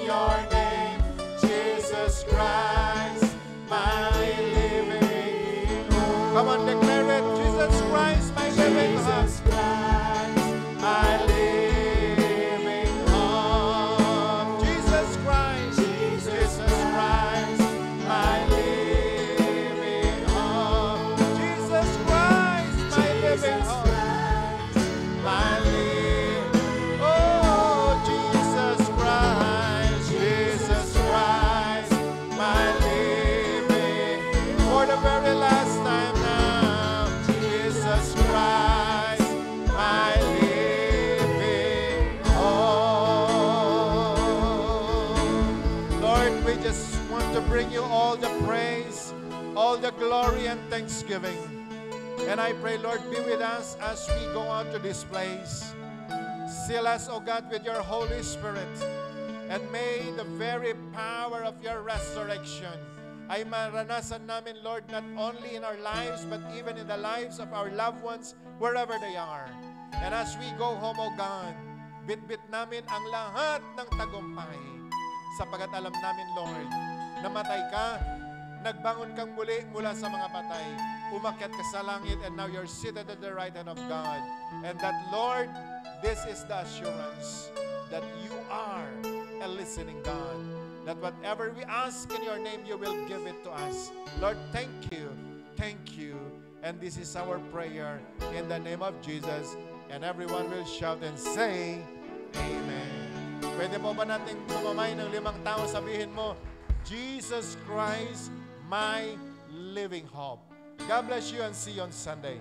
just want to bring you all the praise, all the glory and thanksgiving. And I pray, Lord, be with us as we go out to this place. Seal us, O God, with your Holy Spirit. And may the very power of your resurrection ay maranasan namin, Lord, not only in our lives, but even in the lives of our loved ones, wherever they are. And as we go home, O God, bit-bit namin ang lahat ng tagumpay. Sapagat alam namin, Lord, namatay ka, nagbangon kang muli mula sa mga patay, umakyat ka sa langit, and now you're seated at the right hand of God. And that, Lord, this is the assurance that you are a listening God. That whatever we ask in your name, you will give it to us. Lord, thank you. Thank you. And this is our prayer in the name of Jesus. And everyone will shout and say, Amen. Pwede po ba natin tumamay ng 5 tao? Sabihin mo, Jesus Christ, my living hope. God bless you and see you on Sunday.